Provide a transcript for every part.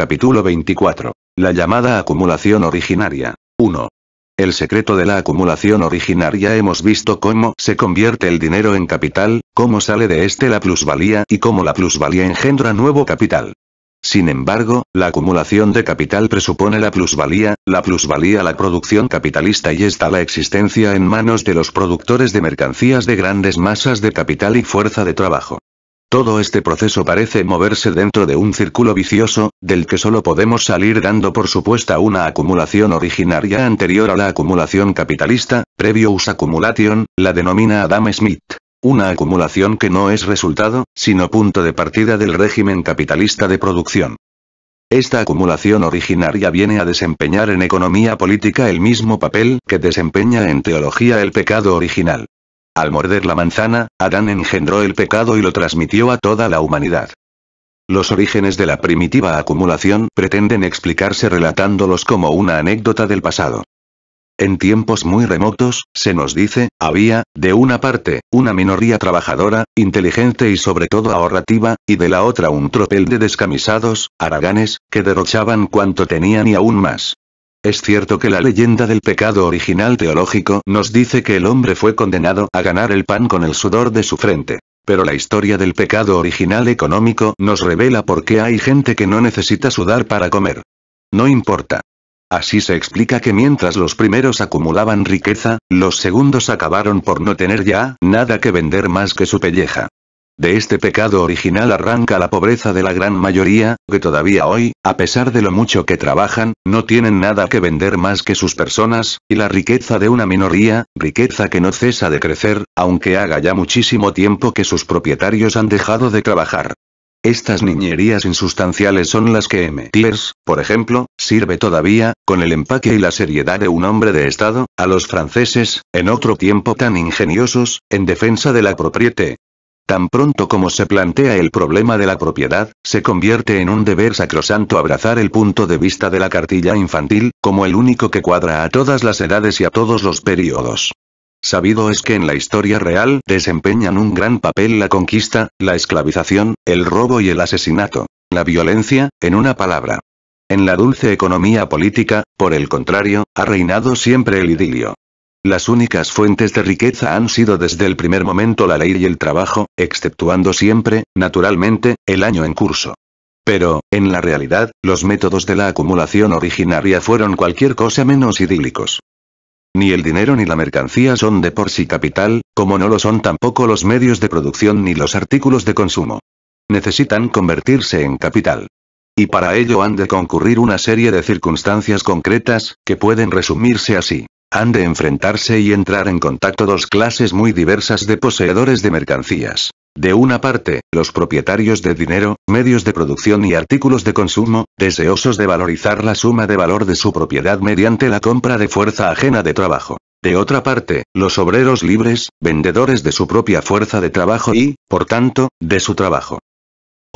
Capítulo 24. La llamada acumulación originaria. 1. El secreto de la acumulación originaria. Hemos visto cómo se convierte el dinero en capital, cómo sale de este la plusvalía y cómo la plusvalía engendra nuevo capital. Sin embargo, la acumulación de capital presupone la plusvalía la producción capitalista y está la existencia en manos de los productores de mercancías de grandes masas de capital y fuerza de trabajo. Todo este proceso parece moverse dentro de un círculo vicioso, del que solo podemos salir dando por supuesta una acumulación originaria anterior a la acumulación capitalista, previous accumulation, la denomina Adam Smith. Una acumulación que no es resultado, sino punto de partida del régimen capitalista de producción. Esta acumulación originaria viene a desempeñar en economía política el mismo papel que desempeña en teología el pecado original. Al morder la manzana, Adán engendró el pecado y lo transmitió a toda la humanidad. Los orígenes de la primitiva acumulación pretenden explicarse relatándolos como una anécdota del pasado. En tiempos muy remotos, se nos dice, había, de una parte, una minoría trabajadora, inteligente y sobre todo ahorrativa, y de la otra un tropel de descamisados, haraganes, que derrochaban cuanto tenían y aún más. Es cierto que la leyenda del pecado original teológico nos dice que el hombre fue condenado a ganar el pan con el sudor de su frente. Pero la historia del pecado original económico nos revela por qué hay gente que no necesita sudar para comer. No importa. Así se explica que mientras los primeros acumulaban riqueza, los segundos acabaron por no tener ya nada que vender más que su pelleja. De este pecado original arranca la pobreza de la gran mayoría, que todavía hoy, a pesar de lo mucho que trabajan, no tienen nada que vender más que sus personas, y la riqueza de una minoría, riqueza que no cesa de crecer, aunque haga ya muchísimo tiempo que sus propietarios han dejado de trabajar. Estas niñerías insustanciales son las que M. Thiers, por ejemplo, sirve todavía, con el empaque y la seriedad de un hombre de Estado, a los franceses, en otro tiempo tan ingeniosos, en defensa de la propriété. Tan pronto como se plantea el problema de la propiedad, se convierte en un deber sacrosanto abrazar el punto de vista de la cartilla infantil, como el único que cuadra a todas las edades y a todos los periodos. Sabido es que en la historia real desempeñan un gran papel la conquista, la esclavización, el robo y el asesinato. La violencia, en una palabra. En la dulce economía política, por el contrario, ha reinado siempre el idilio. Las únicas fuentes de riqueza han sido desde el primer momento la ley y el trabajo, exceptuando siempre, naturalmente, el año en curso. Pero, en la realidad, los métodos de la acumulación originaria fueron cualquier cosa menos idílicos. Ni el dinero ni la mercancía son de por sí capital, como no lo son tampoco los medios de producción ni los artículos de consumo. Necesitan convertirse en capital. Y para ello han de concurrir una serie de circunstancias concretas, que pueden resumirse así. Han de enfrentarse y entrar en contacto dos clases muy diversas de poseedores de mercancías. De una parte, los propietarios de dinero, medios de producción y artículos de consumo, deseosos de valorizar la suma de valor de su propiedad mediante la compra de fuerza ajena de trabajo. De otra parte, los obreros libres, vendedores de su propia fuerza de trabajo y, por tanto, de su trabajo.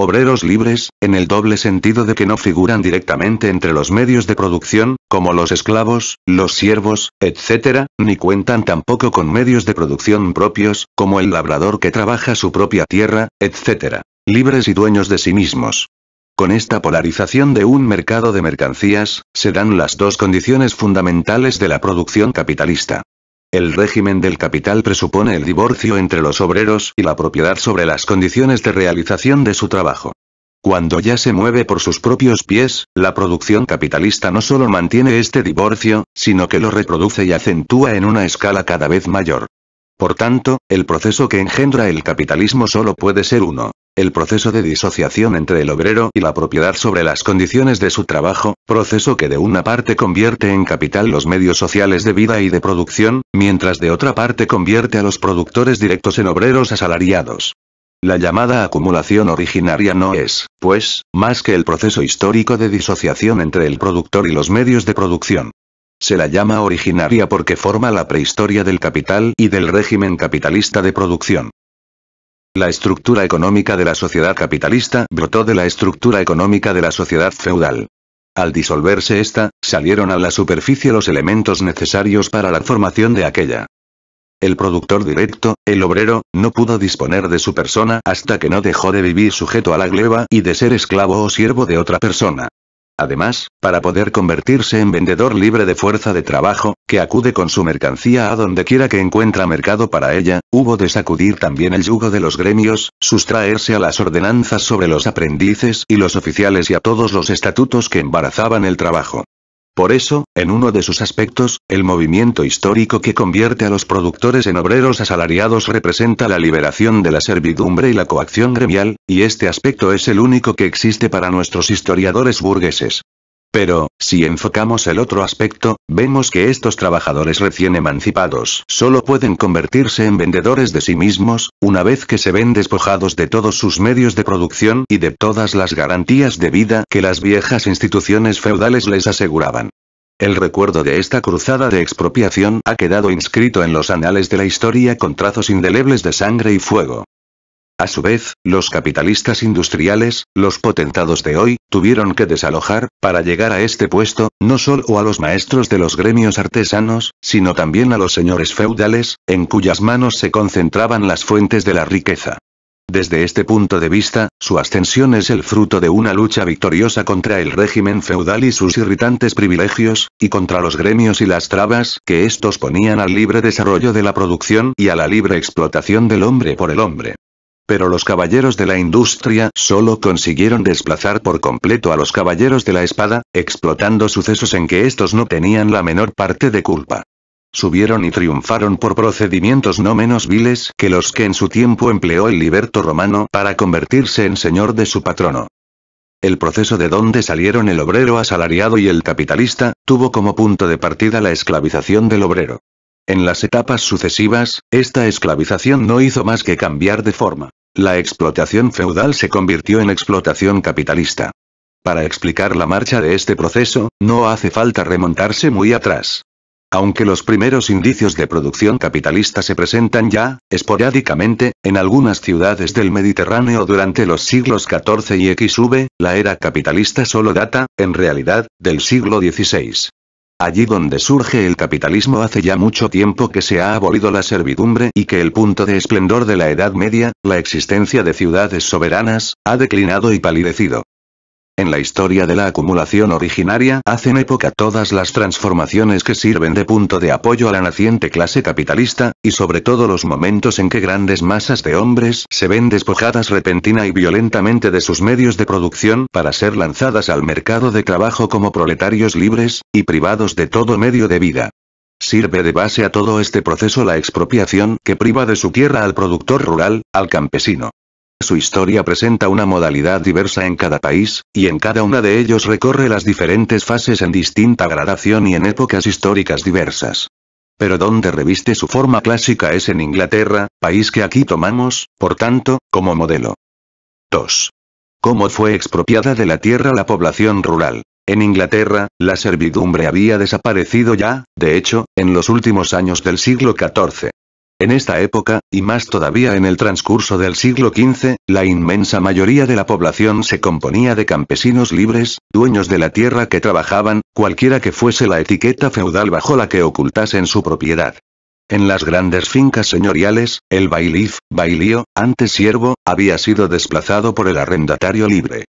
Obreros libres, en el doble sentido de que no figuran directamente entre los medios de producción, como los esclavos, los siervos, etc., ni cuentan tampoco con medios de producción propios, como el labrador que trabaja su propia tierra, etc. Libres y dueños de sí mismos. Con esta polarización de un mercado de mercancías, se dan las dos condiciones fundamentales de la producción capitalista. El régimen del capital presupone el divorcio entre los obreros y la propiedad sobre las condiciones de realización de su trabajo. Cuando ya se mueve por sus propios pies, la producción capitalista no solo mantiene este divorcio, sino que lo reproduce y acentúa en una escala cada vez mayor. Por tanto, el proceso que engendra el capitalismo solo puede ser uno. El proceso de disociación entre el obrero y la propiedad sobre las condiciones de su trabajo, proceso que de una parte convierte en capital los medios sociales de vida y de producción, mientras de otra parte convierte a los productores directos en obreros asalariados. La llamada acumulación originaria no es, pues, más que el proceso histórico de disociación entre el productor y los medios de producción. Se la llama originaria porque forma la prehistoria del capital y del régimen capitalista de producción. La estructura económica de la sociedad capitalista brotó de la estructura económica de la sociedad feudal. Al disolverse esta, salieron a la superficie los elementos necesarios para la formación de aquella. El productor directo, el obrero, no pudo disponer de su persona hasta que no dejó de vivir sujeto a la gleba y de ser esclavo o siervo de otra persona. Además, para poder convertirse en vendedor libre de fuerza de trabajo, que acude con su mercancía a donde quiera que encuentra mercado para ella, hubo de sacudir también el yugo de los gremios, sustraerse a las ordenanzas sobre los aprendices y los oficiales y a todos los estatutos que embarazaban el trabajo. Por eso, en uno de sus aspectos, el movimiento histórico que convierte a los productores en obreros asalariados representa la liberación de la servidumbre y la coacción gremial, y este aspecto es el único que existe para nuestros historiadores burgueses. Pero, si enfocamos el otro aspecto, vemos que estos trabajadores recién emancipados solo pueden convertirse en vendedores de sí mismos, una vez que se ven despojados de todos sus medios de producción y de todas las garantías de vida que las viejas instituciones feudales les aseguraban. El recuerdo de esta cruzada de expropiación ha quedado inscrito en los anales de la historia con trazos indelebles de sangre y fuego. A su vez, los capitalistas industriales, los potentados de hoy, tuvieron que desalojar, para llegar a este puesto, no solo a los maestros de los gremios artesanos, sino también a los señores feudales, en cuyas manos se concentraban las fuentes de la riqueza. Desde este punto de vista, su ascensión es el fruto de una lucha victoriosa contra el régimen feudal y sus irritantes privilegios, y contra los gremios y las trabas que estos ponían al libre desarrollo de la producción y a la libre explotación del hombre por el hombre. Pero los caballeros de la industria solo consiguieron desplazar por completo a los caballeros de la espada, explotando sucesos en que estos no tenían la menor parte de culpa. Subieron y triunfaron por procedimientos no menos viles que los que en su tiempo empleó el liberto romano para convertirse en señor de su patrono. El proceso de donde salieron el obrero asalariado y el capitalista, tuvo como punto de partida la esclavización del obrero. En las etapas sucesivas, esta esclavización no hizo más que cambiar de forma. La explotación feudal se convirtió en explotación capitalista. Para explicar la marcha de este proceso, no hace falta remontarse muy atrás. Aunque los primeros indicios de producción capitalista se presentan ya, esporádicamente, en algunas ciudades del Mediterráneo durante los siglos XIV y XV, la era capitalista solo data, en realidad, del siglo XVI. Allí donde surge el capitalismo hace ya mucho tiempo que se ha abolido la servidumbre y que el punto de esplendor de la Edad Media, la existencia de ciudades soberanas, ha declinado y palidecido. En la historia de la acumulación originaria hacen época todas las transformaciones que sirven de punto de apoyo a la naciente clase capitalista, y sobre todo los momentos en que grandes masas de hombres se ven despojadas repentina y violentamente de sus medios de producción para ser lanzadas al mercado de trabajo como proletarios libres, y privados de todo medio de vida. Sirve de base a todo este proceso la expropiación que priva de su tierra al productor rural, al campesino. Su historia presenta una modalidad diversa en cada país, y en cada una de ellos recorre las diferentes fases en distinta gradación y en épocas históricas diversas. Pero donde reviste su forma clásica es en Inglaterra, país que aquí tomamos, por tanto, como modelo. 2. ¿Cómo fue expropiada de la tierra la población rural? En Inglaterra, la servidumbre había desaparecido ya, de hecho, en los últimos años del siglo XIV. En esta época, y más todavía en el transcurso del siglo XV, la inmensa mayoría de la población se componía de campesinos libres, dueños de la tierra que trabajaban, cualquiera que fuese la etiqueta feudal bajo la que ocultasen su propiedad. En las grandes fincas señoriales, el bailiff, bailío, antes siervo, había sido desplazado por el arrendatario libre.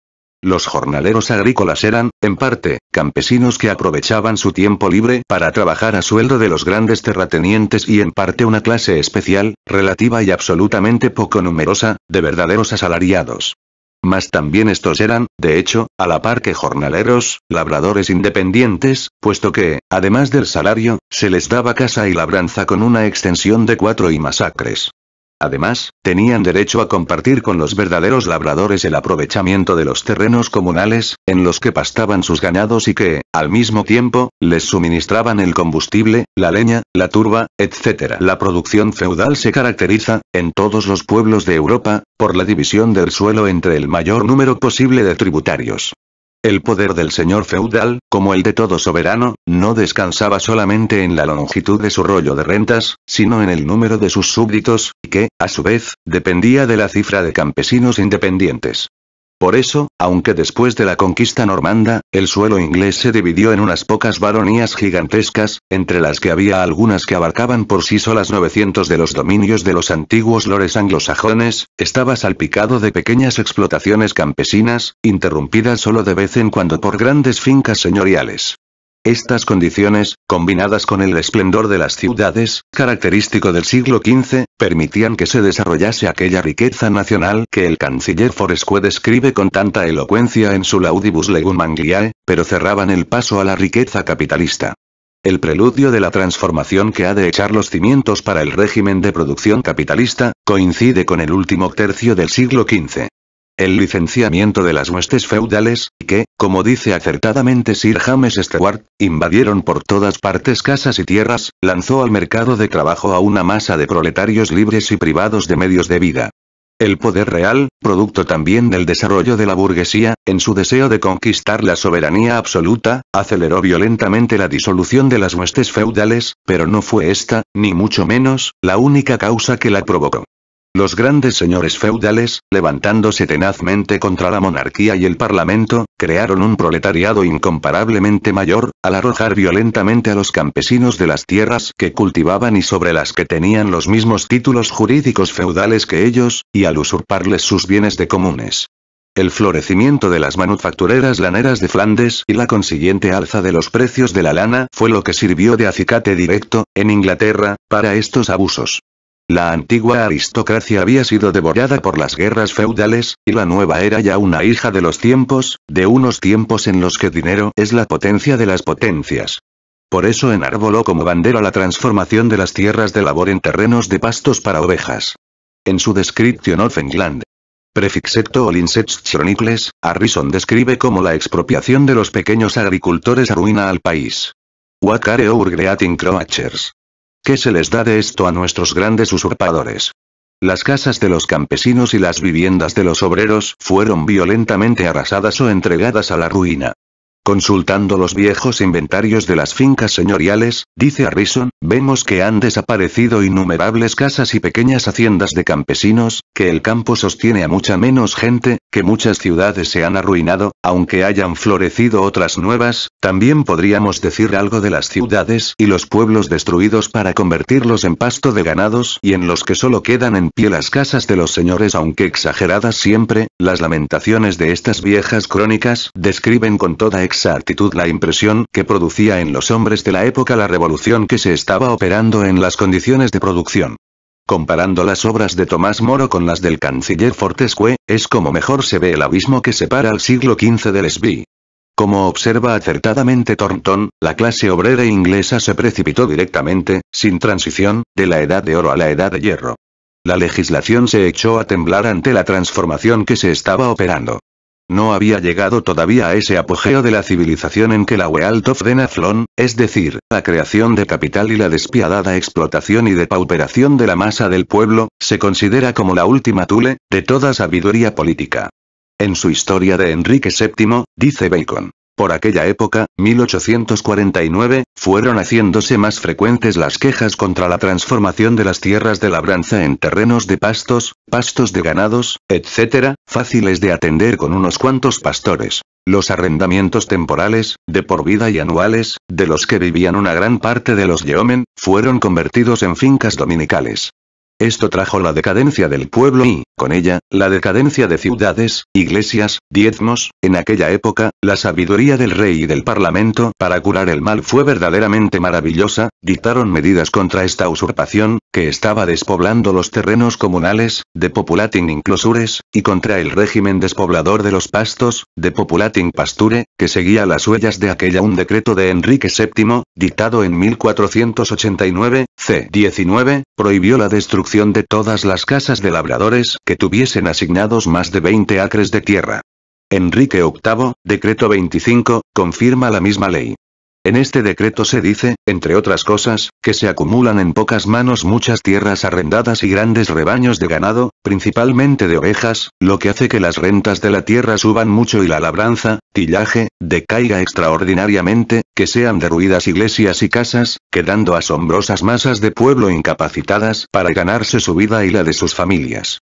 Los jornaleros agrícolas eran, en parte, campesinos que aprovechaban su tiempo libre para trabajar a sueldo de los grandes terratenientes y en parte una clase especial, relativa y absolutamente poco numerosa, de verdaderos asalariados. Mas también estos eran, de hecho, a la par que jornaleros, labradores independientes, puesto que, además del salario, se les daba casa y labranza con una extensión de 4 y más acres. Además, tenían derecho a compartir con los verdaderos labradores el aprovechamiento de los terrenos comunales, en los que pastaban sus ganados y que, al mismo tiempo, les suministraban el combustible, la leña, la turba, etc. La producción feudal se caracteriza, en todos los pueblos de Europa, por la división del suelo entre el mayor número posible de tributarios. El poder del señor feudal, como el de todo soberano, no descansaba solamente en la longitud de su rollo de rentas, sino en el número de sus súbditos, que, a su vez, dependía de la cifra de campesinos independientes. Por eso, aunque después de la conquista normanda, el suelo inglés se dividió en unas pocas baronías gigantescas, entre las que había algunas que abarcaban por sí solas 900 de los dominios de los antiguos lores anglosajones, estaba salpicado de pequeñas explotaciones campesinas, interrumpidas solo de vez en cuando por grandes fincas señoriales. Estas condiciones, combinadas con el esplendor de las ciudades, característico del siglo XV, permitían que se desarrollase aquella riqueza nacional que el canciller Fortescue describe con tanta elocuencia en su Laudibus Legum Angliae, pero cerraban el paso a la riqueza capitalista. El preludio de la transformación que ha de echar los cimientos para el régimen de producción capitalista, coincide con el último tercio del siglo XV. El licenciamiento de las huestes feudales, que, como dice acertadamente Sir James Stewart, invadieron por todas partes casas y tierras, lanzó al mercado de trabajo a una masa de proletarios libres y privados de medios de vida. El poder real, producto también del desarrollo de la burguesía, en su deseo de conquistar la soberanía absoluta, aceleró violentamente la disolución de las huestes feudales, pero no fue esta, ni mucho menos, la única causa que la provocó. Los grandes señores feudales, levantándose tenazmente contra la monarquía y el parlamento, crearon un proletariado incomparablemente mayor, al arrojar violentamente a los campesinos de las tierras que cultivaban y sobre las que tenían los mismos títulos jurídicos feudales que ellos, y al usurparles sus bienes de comunes. El florecimiento de las manufactureras laneras de Flandes y la consiguiente alza de los precios de la lana fue lo que sirvió de acicate directo, en Inglaterra, para estos abusos. La antigua aristocracia había sido devorada por las guerras feudales, y la nueva era ya una hija de los tiempos, de unos tiempos en los que dinero es la potencia de las potencias. Por eso enarboló como bandera la transformación de las tierras de labor en terrenos de pastos para ovejas. En su Description of England, Prefixecto all Insects Chronicles, Harrison describe cómo la expropiación de los pequeños agricultores arruina al país. What are our great creatures? ¿Qué se les da de esto a nuestros grandes usurpadores? Las casas de los campesinos y las viviendas de los obreros fueron violentamente arrasadas o entregadas a la ruina. Consultando los viejos inventarios de las fincas señoriales, dice Harrison, vemos que han desaparecido innumerables casas y pequeñas haciendas de campesinos, que el campo sostiene a mucha menos gente, que muchas ciudades se han arruinado, aunque hayan florecido otras nuevas. También podríamos decir algo de las ciudades y los pueblos destruidos para convertirlos en pasto de ganados y en los que solo quedan en pie las casas de los señores, aunque exageradas siempre. Las lamentaciones de estas viejas crónicas describen con toda exactitud la impresión que producía en los hombres de la época la revolución que se estaba operando en las condiciones de producción. Comparando las obras de Tomás Moro con las del canciller Fortescue, es como mejor se ve el abismo que separa al siglo XV del SB. Como observa acertadamente Thornton, la clase obrera inglesa se precipitó directamente, sin transición, de la Edad de Oro a la Edad de Hierro. La legislación se echó a temblar ante la transformación que se estaba operando. No había llegado todavía a ese apogeo de la civilización en que la Wealth of the Nation, es decir, la creación de capital y la despiadada explotación y depauperación de la masa del pueblo, se considera como la última tule de toda sabiduría política. En su Historia de Enrique VII, dice Bacon, por aquella época, 1849, fueron haciéndose más frecuentes las quejas contra la transformación de las tierras de labranza en terrenos de pastos, pastos de ganados, etc., fáciles de atender con unos cuantos pastores. Los arrendamientos temporales, de por vida y anuales, de los que vivían una gran parte de los yeomen, fueron convertidos en fincas dominicales. Esto trajo la decadencia del pueblo y, con ella, la decadencia de ciudades, iglesias, diezmos. En aquella época, la sabiduría del rey y del parlamento para curar el mal fue verdaderamente maravillosa. Dictaron medidas contra esta usurpación, que estaba despoblando los terrenos comunales, depopulating inclosures, y contra el régimen despoblador de los pastos, depopulating pasture, que seguía las huellas de aquella un decreto de Enrique VII, dictado en 1489, c. 19, prohibió la destrucción de todas las casas de labradores que tuviesen asignados más de 20 acres de tierra. Enrique VIII, decreto 25, confirma la misma ley. En este decreto se dice, entre otras cosas, que se acumulan en pocas manos muchas tierras arrendadas y grandes rebaños de ganado, principalmente de ovejas, lo que hace que las rentas de la tierra suban mucho y la labranza, tillaje, decaiga extraordinariamente, que sean derruidas iglesias y casas, quedando asombrosas masas de pueblo incapacitadas para ganarse su vida y la de sus familias.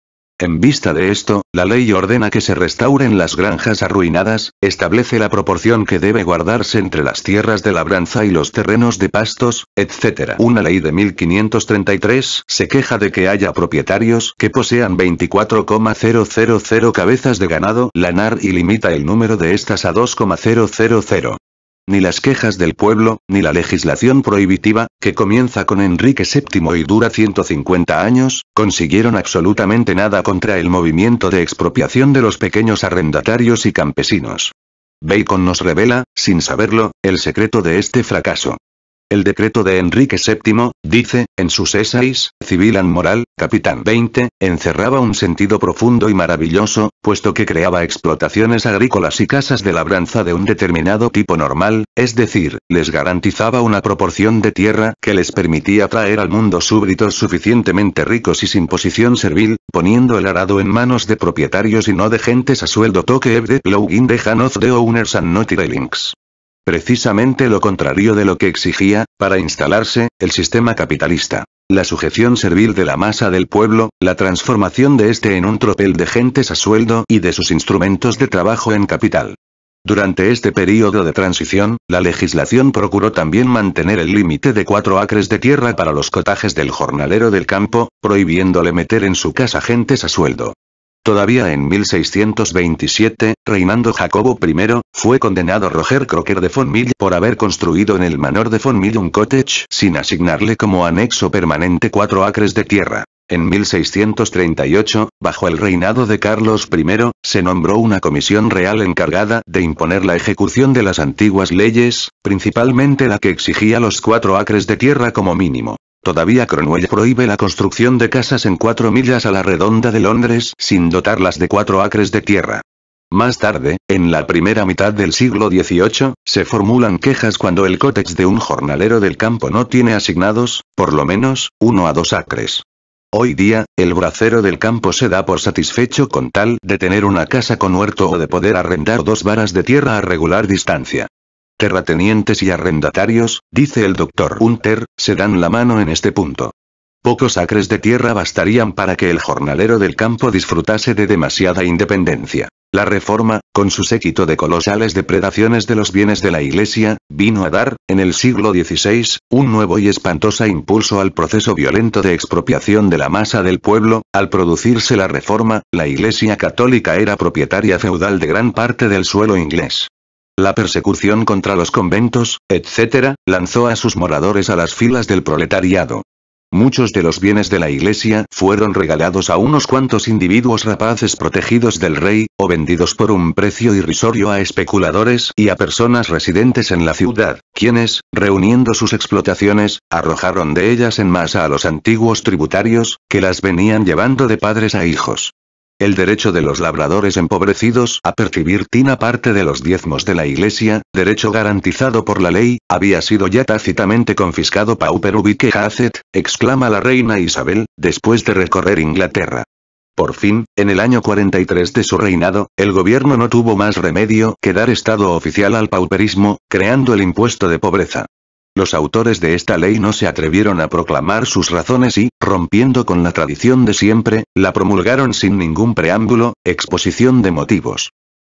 En vista de esto, la ley ordena que se restauren las granjas arruinadas, establece la proporción que debe guardarse entre las tierras de labranza y los terrenos de pastos, etc. Una ley de 1533 se queja de que haya propietarios que posean 24,000 cabezas de ganado lanar y limita el número de estas a 2,000. Ni las quejas del pueblo, ni la legislación prohibitiva, que comienza con Enrique VII y dura 150 años, consiguieron absolutamente nada contra el movimiento de expropiación de los pequeños arrendatarios y campesinos. Bacon nos revela, sin saberlo, el secreto de este fracaso. El decreto de Enrique VII, dice, en sus essays, Civil and Moral, Capitán 20, encerraba un sentido profundo y maravilloso, puesto que creaba explotaciones agrícolas y casas de labranza de un determinado tipo normal, es decir, les garantizaba una proporción de tierra que les permitía traer al mundo súbditos suficientemente ricos y sin posición servil, poniendo el arado en manos de propietarios y no de gentes a sueldo toque the plow in the hand of the owners and not the links. Precisamente lo contrario de lo que exigía, para instalarse, el sistema capitalista. La sujeción servil de la masa del pueblo, la transformación de este en un tropel de gentes a sueldo y de sus instrumentos de trabajo en capital. Durante este período de transición, la legislación procuró también mantener el límite de 4 acres de tierra para los cotajes del jornalero del campo, prohibiéndole meter en su casa gentes a sueldo. Todavía en 1627, reinando Jacobo I, fue condenado Roger Crocker de von Mill por haber construido en el manor de von Mill un cottage sin asignarle como anexo permanente 4 acres de tierra. En 1638, bajo el reinado de Carlos I, se nombró una comisión real encargada de imponer la ejecución de las antiguas leyes, principalmente la que exigía los 4 acres de tierra como mínimo. Todavía Cromwell prohíbe la construcción de casas en 4 millas a la redonda de Londres sin dotarlas de 4 acres de tierra. Más tarde, en la primera mitad del siglo XVIII, se formulan quejas cuando el cottage de un jornalero del campo no tiene asignados, por lo menos, 1 a 2 acres. Hoy día, el bracero del campo se da por satisfecho con tal de tener una casa con huerto o de poder arrendar 2 varas de tierra a regular distancia. Terratenientes y arrendatarios, dice el Dr. Hunter, se dan la mano en este punto. Pocos acres de tierra bastarían para que el jornalero del campo disfrutase de demasiada independencia. La Reforma, con su séquito de colosales depredaciones de los bienes de la Iglesia, vino a dar, en el siglo XVI, un nuevo y espantoso impulso al proceso violento de expropiación de la masa del pueblo. Al producirse la Reforma, la Iglesia católica era propietaria feudal de gran parte del suelo inglés. La persecución contra los conventos, etc., lanzó a sus moradores a las filas del proletariado. Muchos de los bienes de la Iglesia fueron regalados a unos cuantos individuos rapaces protegidos del rey, o vendidos por un precio irrisorio a especuladores y a personas residentes en la ciudad, quienes, reuniendo sus explotaciones, arrojaron de ellas en masa a los antiguos tributarios, que las venían llevando de padres a hijos. El derecho de los labradores empobrecidos a percibir tina parte de los diezmos de la Iglesia, derecho garantizado por la ley, había sido ya tácitamente confiscado. Pauper ubique hacet, exclama la reina Isabel, después de recorrer Inglaterra. Por fin, en el año 43 de su reinado, el gobierno no tuvo más remedio que dar estado oficial al pauperismo, creando el impuesto de pobreza. Los autores de esta ley no se atrevieron a proclamar sus razones y, rompiendo con la tradición de siempre, la promulgaron sin ningún preámbulo, exposición de motivos.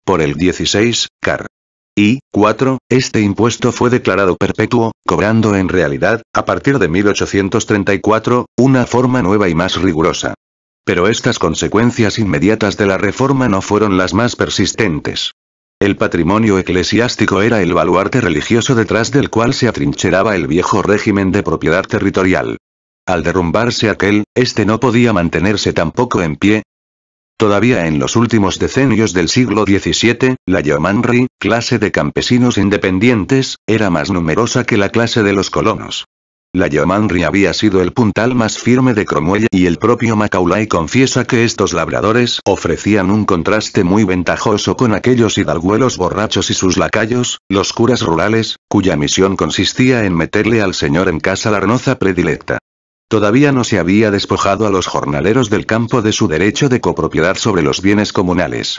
Por el 16, car. y 4, este impuesto fue declarado perpetuo, cobrando en realidad, a partir de 1834, una forma nueva y más rigurosa. Pero estas consecuencias inmediatas de la reforma no fueron las más persistentes. El patrimonio eclesiástico era el baluarte religioso detrás del cual se atrincheraba el viejo régimen de propiedad territorial. Al derrumbarse aquel, este no podía mantenerse tampoco en pie. Todavía en los últimos decenios del siglo XVII, la yeomanry, clase de campesinos independientes, era más numerosa que la clase de los colonos. La yeomanry había sido el puntal más firme de Cromwell y el propio Macaulay confiesa que estos labradores ofrecían un contraste muy ventajoso con aquellos hidalguelos borrachos y sus lacayos, los curas rurales, cuya misión consistía en meterle al señor en casa la arnoza predilecta. Todavía no se había despojado a los jornaleros del campo de su derecho de copropiedad sobre los bienes comunales.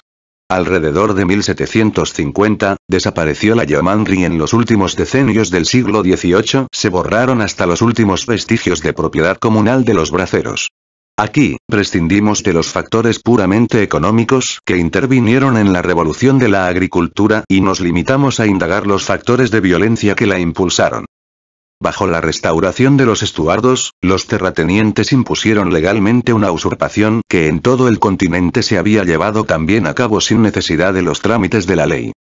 Alrededor de 1750, desapareció la yeomanry. En los últimos decenios del siglo XVIII se borraron hasta los últimos vestigios de propiedad comunal de los braceros. Aquí, prescindimos de los factores puramente económicos que intervinieron en la revolución de la agricultura y nos limitamos a indagar los factores de violencia que la impulsaron. Bajo la restauración de los estuardos, los terratenientes impusieron legalmente una usurpación que en todo el continente se había llevado también a cabo sin necesidad de los trámites de la ley.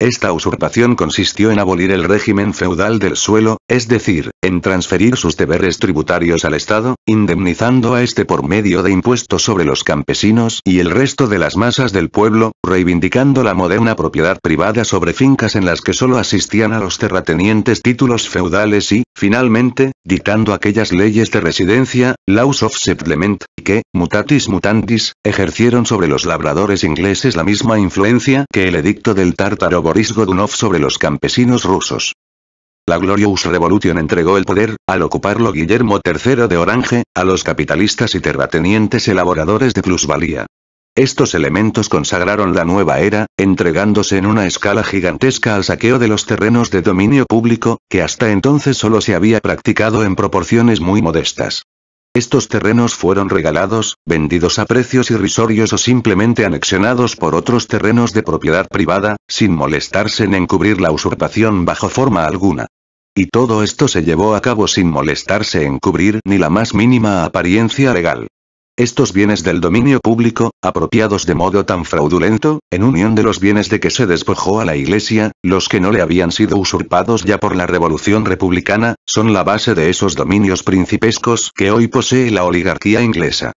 Esta usurpación consistió en abolir el régimen feudal del suelo, es decir, en transferir sus deberes tributarios al Estado, indemnizando a este por medio de impuestos sobre los campesinos y el resto de las masas del pueblo, reivindicando la moderna propiedad privada sobre fincas en las que solo asistían a los terratenientes títulos feudales y, finalmente, dictando aquellas leyes de residencia, Laws of Settlement, que, mutatis mutandis, ejercieron sobre los labradores ingleses la misma influencia que el edicto del tártaro Boris Godunov sobre los campesinos rusos. La Glorious Revolution entregó el poder, al ocuparlo Guillermo III de Orange, a los capitalistas y terratenientes elaboradores de plusvalía. Estos elementos consagraron la nueva era, entregándose en una escala gigantesca al saqueo de los terrenos de dominio público, que hasta entonces solo se había practicado en proporciones muy modestas. Estos terrenos fueron regalados, vendidos a precios irrisorios o simplemente anexionados por otros terrenos de propiedad privada, sin molestarse en encubrir la usurpación bajo forma alguna. Y todo esto se llevó a cabo sin molestarse en cubrir ni la más mínima apariencia legal. Estos bienes del dominio público, apropiados de modo tan fraudulento, en unión de los bienes de que se despojó a la Iglesia, los que no le habían sido usurpados ya por la Revolución Republicana, son la base de esos dominios principescos que hoy posee la oligarquía inglesa.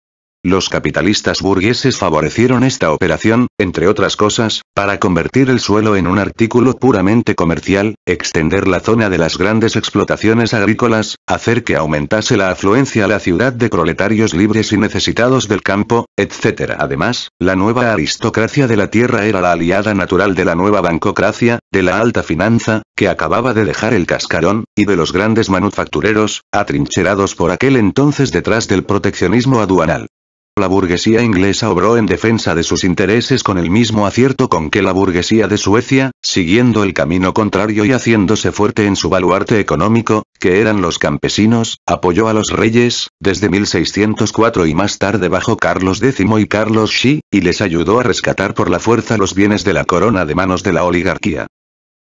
Los capitalistas burgueses favorecieron esta operación, entre otras cosas, para convertir el suelo en un artículo puramente comercial, extender la zona de las grandes explotaciones agrícolas, hacer que aumentase la afluencia a la ciudad de proletarios libres y necesitados del campo, etc. Además, la nueva aristocracia de la tierra era la aliada natural de la nueva bancocracia, de la alta finanza, que acababa de dejar el cascarón, y de los grandes manufactureros, atrincherados por aquel entonces detrás del proteccionismo aduanal. La burguesía inglesa obró en defensa de sus intereses con el mismo acierto con que la burguesía de Suecia, siguiendo el camino contrario y haciéndose fuerte en su baluarte económico, que eran los campesinos, apoyó a los reyes, desde 1604 y más tarde bajo Carlos X y Carlos Shi, y les ayudó a rescatar por la fuerza los bienes de la corona de manos de la oligarquía.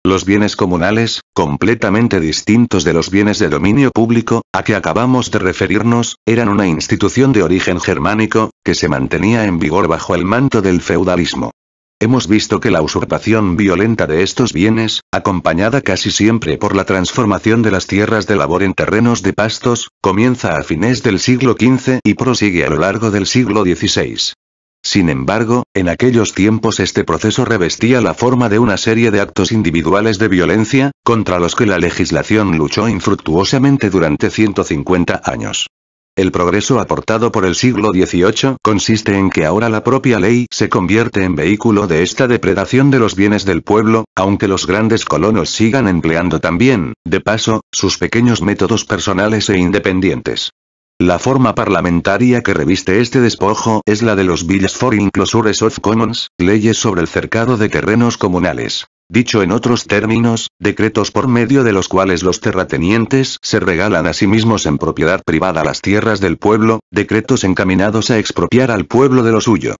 Los bienes comunales, completamente distintos de los bienes de dominio público, a que acabamos de referirnos, eran una institución de origen germánico, que se mantenía en vigor bajo el manto del feudalismo. Hemos visto que la usurpación violenta de estos bienes, acompañada casi siempre por la transformación de las tierras de labor en terrenos de pastos, comienza a fines del siglo XV y prosigue a lo largo del siglo XVI. Sin embargo, en aquellos tiempos este proceso revestía la forma de una serie de actos individuales de violencia, contra los que la legislación luchó infructuosamente durante 150 años. El progreso aportado por el siglo XVIII consiste en que ahora la propia ley se convierte en vehículo de esta depredación de los bienes del pueblo, aunque los grandes colonos sigan empleando también, de paso, sus pequeños métodos personales e independientes. La forma parlamentaria que reviste este despojo es la de los Bills for Inclosures of Commons, leyes sobre el cercado de terrenos comunales. Dicho en otros términos, decretos por medio de los cuales los terratenientes se regalan a sí mismos en propiedad privada las tierras del pueblo, decretos encaminados a expropiar al pueblo de lo suyo.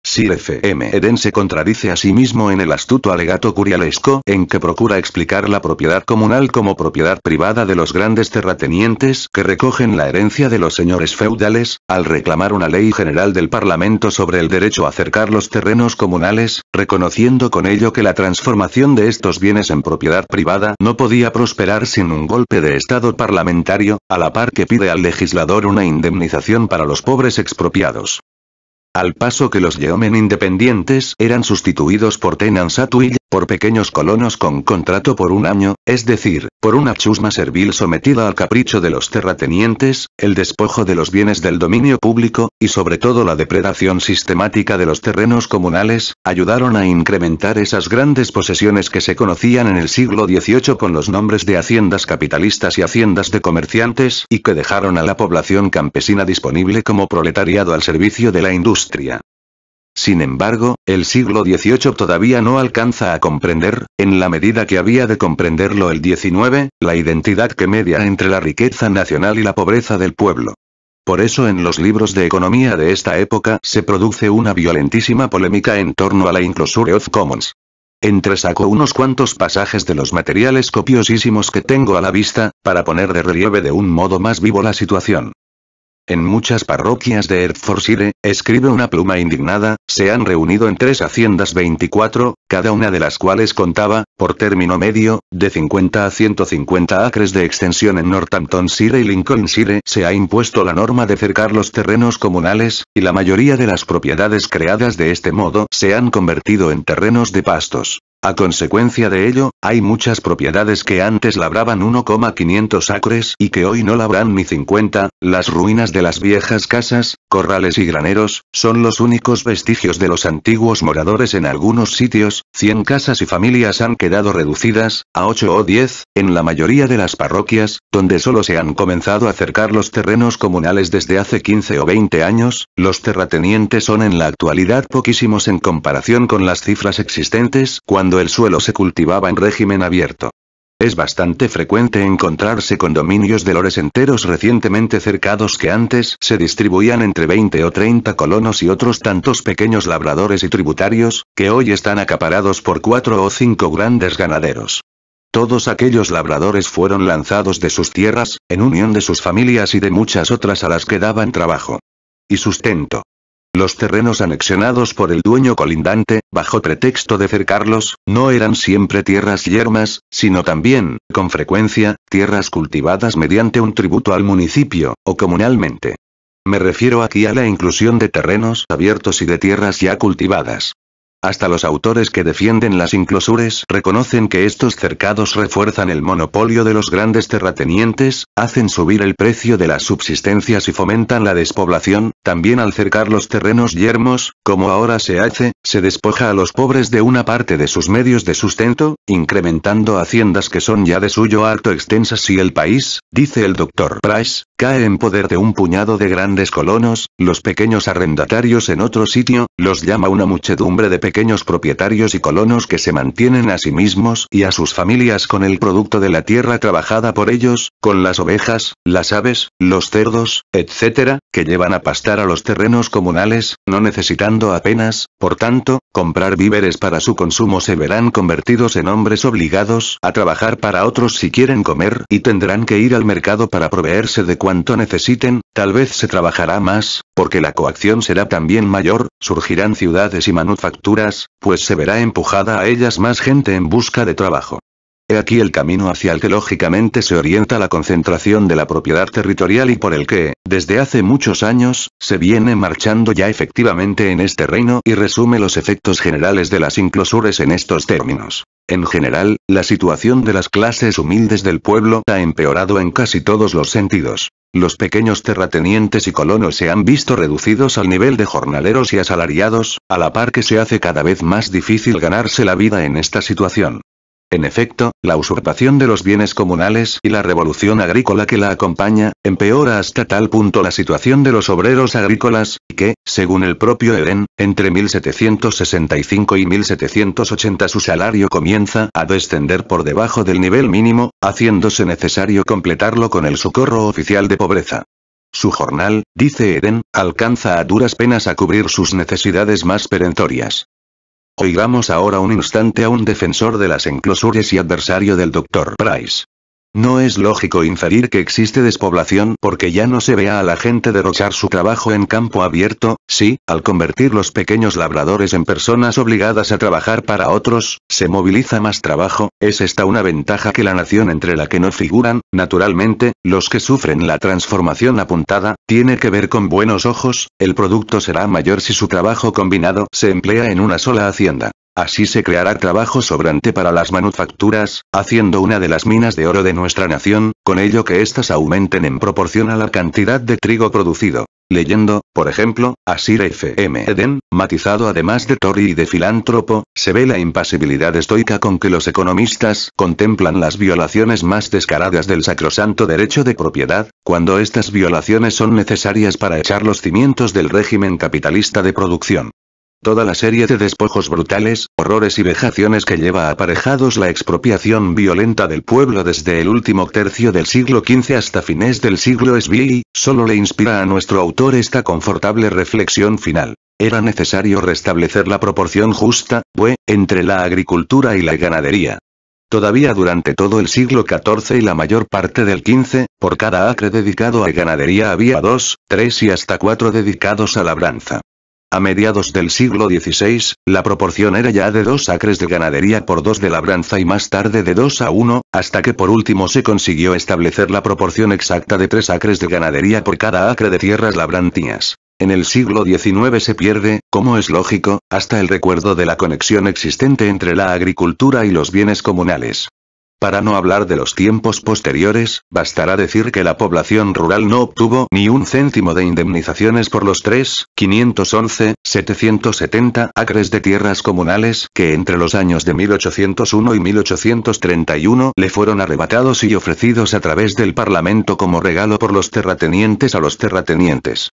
Sir F. M. Eden se contradice a sí mismo en el astuto alegato curialesco en que procura explicar la propiedad comunal como propiedad privada de los grandes terratenientes que recogen la herencia de los señores feudales, al reclamar una ley general del Parlamento sobre el derecho a cercar los terrenos comunales, reconociendo con ello que la transformación de estos bienes en propiedad privada no podía prosperar sin un golpe de Estado parlamentario, a la par que pide al legislador una indemnización para los pobres expropiados. Al paso que los yeomen independientes eran sustituidos por tenants at will, por pequeños colonos con contrato por un año, es decir, por una chusma servil sometida al capricho de los terratenientes, el despojo de los bienes del dominio público, y sobre todo la depredación sistemática de los terrenos comunales, ayudaron a incrementar esas grandes posesiones que se conocían en el siglo XVIII con los nombres de haciendas capitalistas y haciendas de comerciantes, y que dejaron a la población campesina disponible como proletariado al servicio de la industria. Sin embargo, el siglo XVIII todavía no alcanza a comprender, en la medida que había de comprenderlo el XIX, la identidad que media entre la riqueza nacional y la pobreza del pueblo. Por eso en los libros de economía de esta época se produce una violentísima polémica en torno a la Inclosure of Commons. Entresaco unos cuantos pasajes de los materiales copiosísimos que tengo a la vista, para poner de relieve de un modo más vivo la situación. En muchas parroquias de Hertfordshire, escribe una pluma indignada, se han reunido en 3 haciendas 24, cada una de las cuales contaba, por término medio, de 50 a 150 acres de extensión en Northamptonshire y Lincolnshire. Se ha impuesto la norma de cercar los terrenos comunales, y la mayoría de las propiedades creadas de este modo se han convertido en terrenos de pastos. A consecuencia de ello, hay muchas propiedades que antes labraban 1,500 acres y que hoy no labran ni 50, las ruinas de las viejas casas, corrales y graneros, son los únicos vestigios de los antiguos moradores en algunos sitios. 100 casas y familias han quedado reducidas, a 8 o 10, en la mayoría de las parroquias, donde solo se han comenzado a cercar los terrenos comunales desde hace 15 o 20 años, los terratenientes son en la actualidad poquísimos en comparación con las cifras existentes cuando el suelo se cultivaba en régimen abierto. Es bastante frecuente encontrarse condominios de lores enteros recientemente cercados que antes se distribuían entre 20 o 30 colonos y otros tantos pequeños labradores y tributarios, que hoy están acaparados por 4 o 5 grandes ganaderos. Todos aquellos labradores fueron lanzados de sus tierras, en unión de sus familias y de muchas otras a las que daban trabajo y sustento. Los terrenos anexionados por el dueño colindante, bajo pretexto de cercarlos, no eran siempre tierras yermas, sino también, con frecuencia, tierras cultivadas mediante un tributo al municipio, o comunalmente. Me refiero aquí a la inclusión de terrenos abiertos y de tierras ya cultivadas. Hasta los autores que defienden las inclosures reconocen que estos cercados refuerzan el monopolio de los grandes terratenientes, hacen subir el precio de las subsistencias y fomentan la despoblación. También al cercar los terrenos yermos, como ahora se hace, se despoja a los pobres de una parte de sus medios de sustento, incrementando haciendas que son ya de suyo harto extensas. Si el país, dice el Dr. Price, cae en poder de un puñado de grandes colonos, los pequeños arrendatarios en otro sitio, los llama una muchedumbre de pequeños propietarios y colonos que se mantienen a sí mismos y a sus familias con el producto de la tierra trabajada por ellos, con las ovejas, las aves, los cerdos, etc., que llevan a pastar a los terrenos comunales, no necesitando apenas, por tanto, comprar víveres para su consumo. Se verán convertidos en hombres obligados a trabajar para otros si quieren comer y tendrán que ir al mercado para proveerse de cuanto necesiten. Tal vez se trabajará más, porque la coacción será también mayor, surgirán ciudades y manufacturas, pues se verá empujada a ellas más gente en busca de trabajo. He aquí el camino hacia el que lógicamente se orienta la concentración de la propiedad territorial y por el que, desde hace muchos años, se viene marchando ya efectivamente en este reino y resume los efectos generales de las inclosures en estos términos. En general, la situación de las clases humildes del pueblo ha empeorado en casi todos los sentidos. Los pequeños terratenientes y colonos se han visto reducidos al nivel de jornaleros y asalariados, a la par que se hace cada vez más difícil ganarse la vida en esta situación. En efecto, la usurpación de los bienes comunales y la revolución agrícola que la acompaña, empeora hasta tal punto la situación de los obreros agrícolas, que, según el propio Eden, entre 1765 y 1780 su salario comienza a descender por debajo del nivel mínimo, haciéndose necesario completarlo con el socorro oficial de pobreza. Su jornal, dice Eden, alcanza a duras penas a cubrir sus necesidades más perentorias. Oigamos ahora un instante a un defensor de las enclosures y adversario del Dr. Price. No es lógico inferir que existe despoblación porque ya no se vea a la gente derrochar su trabajo en campo abierto, si, al convertir los pequeños labradores en personas obligadas a trabajar para otros, se moviliza más trabajo. Es esta una ventaja que la nación entre la que no figuran, naturalmente, los que sufren la transformación apuntada, tiene que ver con buenos ojos. El producto será mayor si su trabajo combinado se emplea en una sola hacienda. Así se creará trabajo sobrante para las manufacturas, haciendo una de las minas de oro de nuestra nación, con ello que éstas aumenten en proporción a la cantidad de trigo producido. Leyendo, por ejemplo, a Sir F. M. Eden, matizado además de Tory y de filántropo, se ve la impasibilidad estoica con que los economistas contemplan las violaciones más descaradas del sacrosanto derecho de propiedad, cuando estas violaciones son necesarias para echar los cimientos del régimen capitalista de producción. toda la serie de despojos brutales, horrores y vejaciones que lleva aparejados la expropiación violenta del pueblo desde el último tercio del siglo XV hasta fines del siglo XVI, solo le inspira a nuestro autor esta confortable reflexión final. Era necesario restablecer la proporción justa, entre la agricultura y la ganadería. Todavía durante todo el siglo XIV y la mayor parte del XV, por cada acre dedicado a ganadería había 2, 3 y hasta 4 dedicados a labranza. A mediados del siglo XVI, la proporción era ya de 2 acres de ganadería por 2 de labranza y más tarde de 2 a 1, hasta que por último se consiguió establecer la proporción exacta de 3 acres de ganadería por cada acre de tierras labrantías. En el siglo XIX se pierde, como es lógico, hasta el recuerdo de la conexión existente entre la agricultura y los bienes comunales. Para no hablar de los tiempos posteriores, bastará decir que la población rural no obtuvo ni un céntimo de indemnizaciones por los 3.511.770 acres de tierras comunales que entre los años de 1801 y 1831 le fueron arrebatados y ofrecidos a través del Parlamento como regalo por los terratenientes a los terratenientes.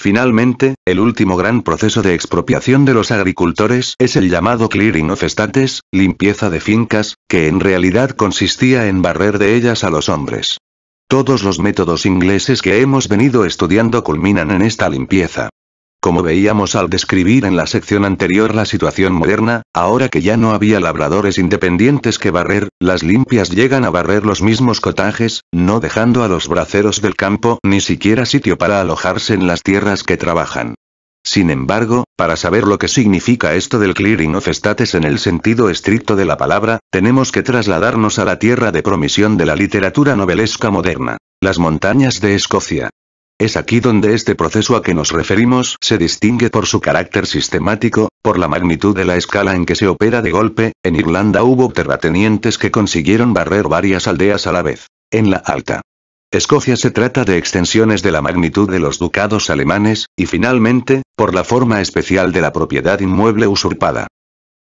Finalmente, el último gran proceso de expropiación de los agricultores es el llamado clearing of estates, limpieza de fincas, que en realidad consistía en barrer de ellas a los hombres. Todos los métodos ingleses que hemos venido estudiando culminan en esta limpieza. Como veíamos al describir en la sección anterior la situación moderna, ahora que ya no había labradores independientes que barrer, las limpias llegan a barrer los mismos cottages, no dejando a los braceros del campo ni siquiera sitio para alojarse en las tierras que trabajan. Sin embargo, para saber lo que significa esto del clearing of estates en el sentido estricto de la palabra, tenemos que trasladarnos a la tierra de promisión de la literatura novelesca moderna, las montañas de Escocia. Es aquí donde este proceso a que nos referimos se distingue por su carácter sistemático, por la magnitud de la escala en que se opera de golpe. En Irlanda hubo terratenientes que consiguieron barrer varias aldeas a la vez. En la Alta Escocia se trata de extensiones de la magnitud de los ducados alemanes, y finalmente, por la forma especial de la propiedad inmueble usurpada.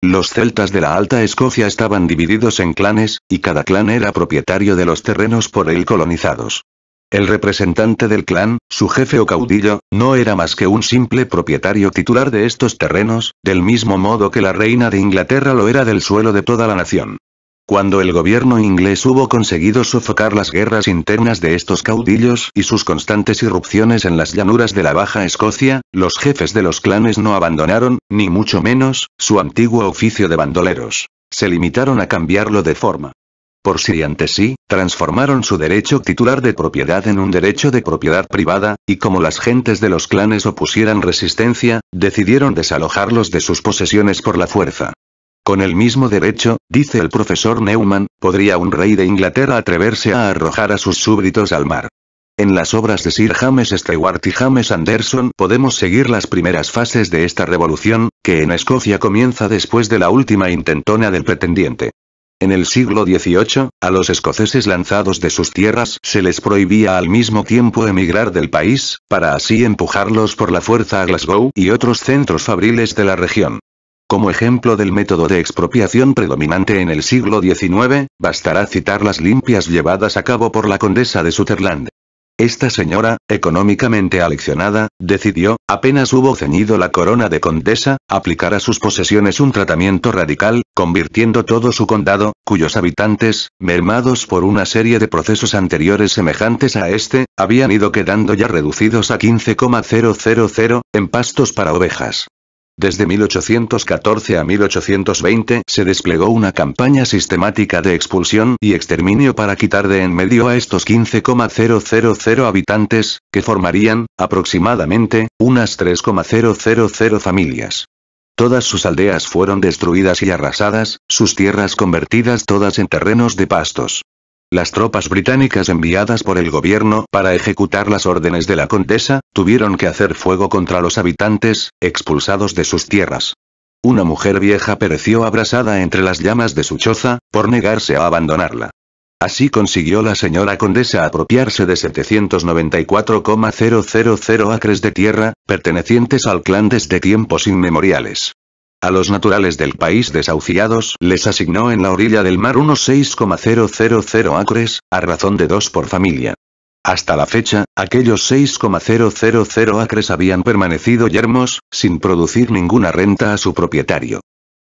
Los celtas de la Alta Escocia estaban divididos en clanes, y cada clan era propietario de los terrenos por él colonizados. El representante del clan, su jefe o caudillo, no era más que un simple propietario titular de estos terrenos, del mismo modo que la reina de Inglaterra lo era del suelo de toda la nación. Cuando el gobierno inglés hubo conseguido sofocar las guerras internas de estos caudillos y sus constantes irrupciones en las llanuras de la Baja Escocia, los jefes de los clanes no abandonaron, ni mucho menos, su antiguo oficio de bandoleros. Se limitaron a cambiarlo de forma. Por si ante sí, transformaron su derecho titular de propiedad en un derecho de propiedad privada, y como las gentes de los clanes opusieran resistencia, decidieron desalojarlos de sus posesiones por la fuerza. Con el mismo derecho, dice el profesor Neumann, podría un rey de Inglaterra atreverse a arrojar a sus súbditos al mar. En las obras de Sir James Stewart y James Anderson podemos seguir las primeras fases de esta revolución, que en Escocia comienza después de la última intentona del pretendiente. En el siglo XVIII, a los escoceses lanzados de sus tierras se les prohibía al mismo tiempo emigrar del país, para así empujarlos por la fuerza a Glasgow y otros centros fabriles de la región. Como ejemplo del método de expropiación predominante en el siglo XIX, bastará citar las limpias llevadas a cabo por la condesa de Sutherland. Esta señora, económicamente aleccionada, decidió, apenas hubo ceñido la corona de condesa, aplicar a sus posesiones un tratamiento radical, convirtiendo todo su condado, cuyos habitantes, mermados por una serie de procesos anteriores semejantes a este, habían ido quedando ya reducidos a 15,000 en pastos para ovejas. Desde 1814 a 1820 se desplegó una campaña sistemática de expulsión y exterminio para quitar de en medio a estos 15,000 habitantes, que formarían, aproximadamente, unas 3,000 familias. Todas sus aldeas fueron destruidas y arrasadas, sus tierras convertidas todas en terrenos de pastos. Las tropas británicas enviadas por el gobierno para ejecutar las órdenes de la condesa, tuvieron que hacer fuego contra los habitantes, expulsados de sus tierras. Una mujer vieja pereció abrasada entre las llamas de su choza, por negarse a abandonarla. Así consiguió la señora condesa apropiarse de 794,000 acres de tierra, pertenecientes al clan desde tiempos inmemoriales. A los naturales del país desahuciados les asignó en la orilla del mar unos 6,000 acres, a razón de 2 por familia. Hasta la fecha, aquellos 6,000 acres habían permanecido yermos, sin producir ninguna renta a su propietario.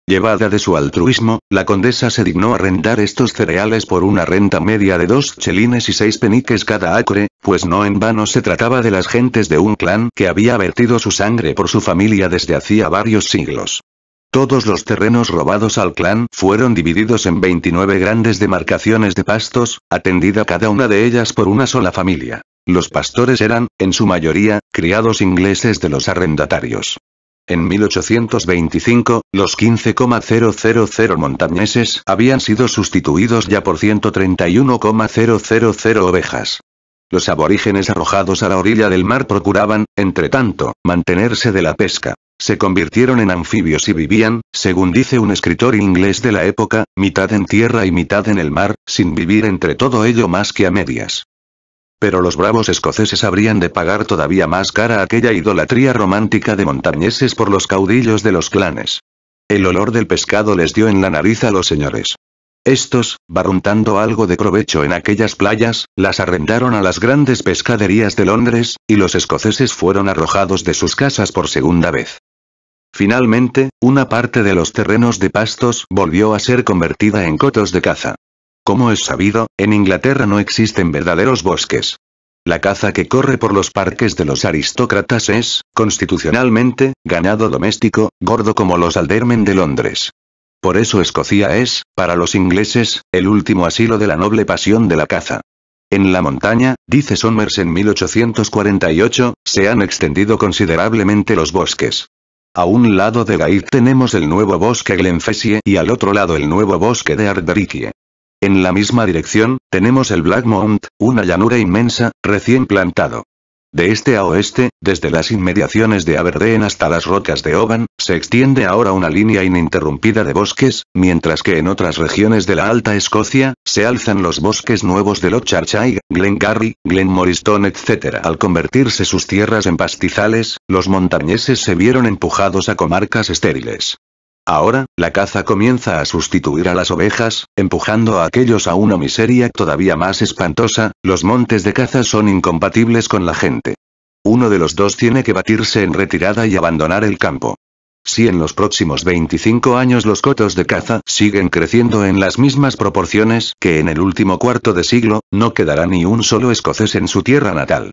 Llevada de su altruismo, la condesa se dignó arrendar estos cereales por una renta media de 2 chelines y 6 peniques cada acre, pues no en vano se trataba de las gentes de un clan que había vertido su sangre por su familia desde hacía varios siglos. Todos los terrenos robados al clan fueron divididos en 29 grandes demarcaciones de pastos, atendida cada una de ellas por una sola familia. Los pastores eran, en su mayoría, criados ingleses de los arrendatarios. En 1825, los 15,000 montañeses habían sido sustituidos ya por 131,000 ovejas. Los aborígenes arrojados a la orilla del mar procuraban, entre tanto, mantenerse de la pesca. Se convirtieron en anfibios y vivían, según dice un escritor inglés de la época, mitad en tierra y mitad en el mar, sin vivir entre todo ello más que a medias. Pero los bravos escoceses habrían de pagar todavía más cara aquella idolatría romántica de montañeses por los caudillos de los clanes. El olor del pescado les dio en la nariz a los señores. Estos, barruntando algo de provecho en aquellas playas, las arrendaron a las grandes pescaderías de Londres, y los escoceses fueron arrojados de sus casas por segunda vez. Finalmente, una parte de los terrenos de pastos volvió a ser convertida en cotos de caza. Como es sabido, en Inglaterra no existen verdaderos bosques. La caza que corre por los parques de los aristócratas es, constitucionalmente, ganado doméstico, gordo como los aldermen de Londres. Por eso Escocia es, para los ingleses, el último asilo de la noble pasión de la caza. En la montaña, dice Somers en 1848, se han extendido considerablemente los bosques. A un lado de Gaid tenemos el nuevo bosque Glenfessie y al otro lado el nuevo bosque de Ardberikie. En la misma dirección, tenemos el Blackmount, una llanura inmensa, recién plantado. De este a oeste, desde las inmediaciones de Aberdeen hasta las rocas de Oban, se extiende ahora una línea ininterrumpida de bosques, mientras que en otras regiones de la Alta Escocia, se alzan los bosques nuevos de Lochcarshire, Glengarry, Glenmoriston etc. Al convertirse sus tierras en pastizales, los montañeses se vieron empujados a comarcas estériles. Ahora, la caza comienza a sustituir a las ovejas, empujando a aquellos a una miseria todavía más espantosa, los montes de caza son incompatibles con la gente. Uno de los dos tiene que batirse en retirada y abandonar el campo. Si en los próximos 25 años los cotos de caza siguen creciendo en las mismas proporciones que en el último cuarto de siglo, no quedará ni un solo escocés en su tierra natal.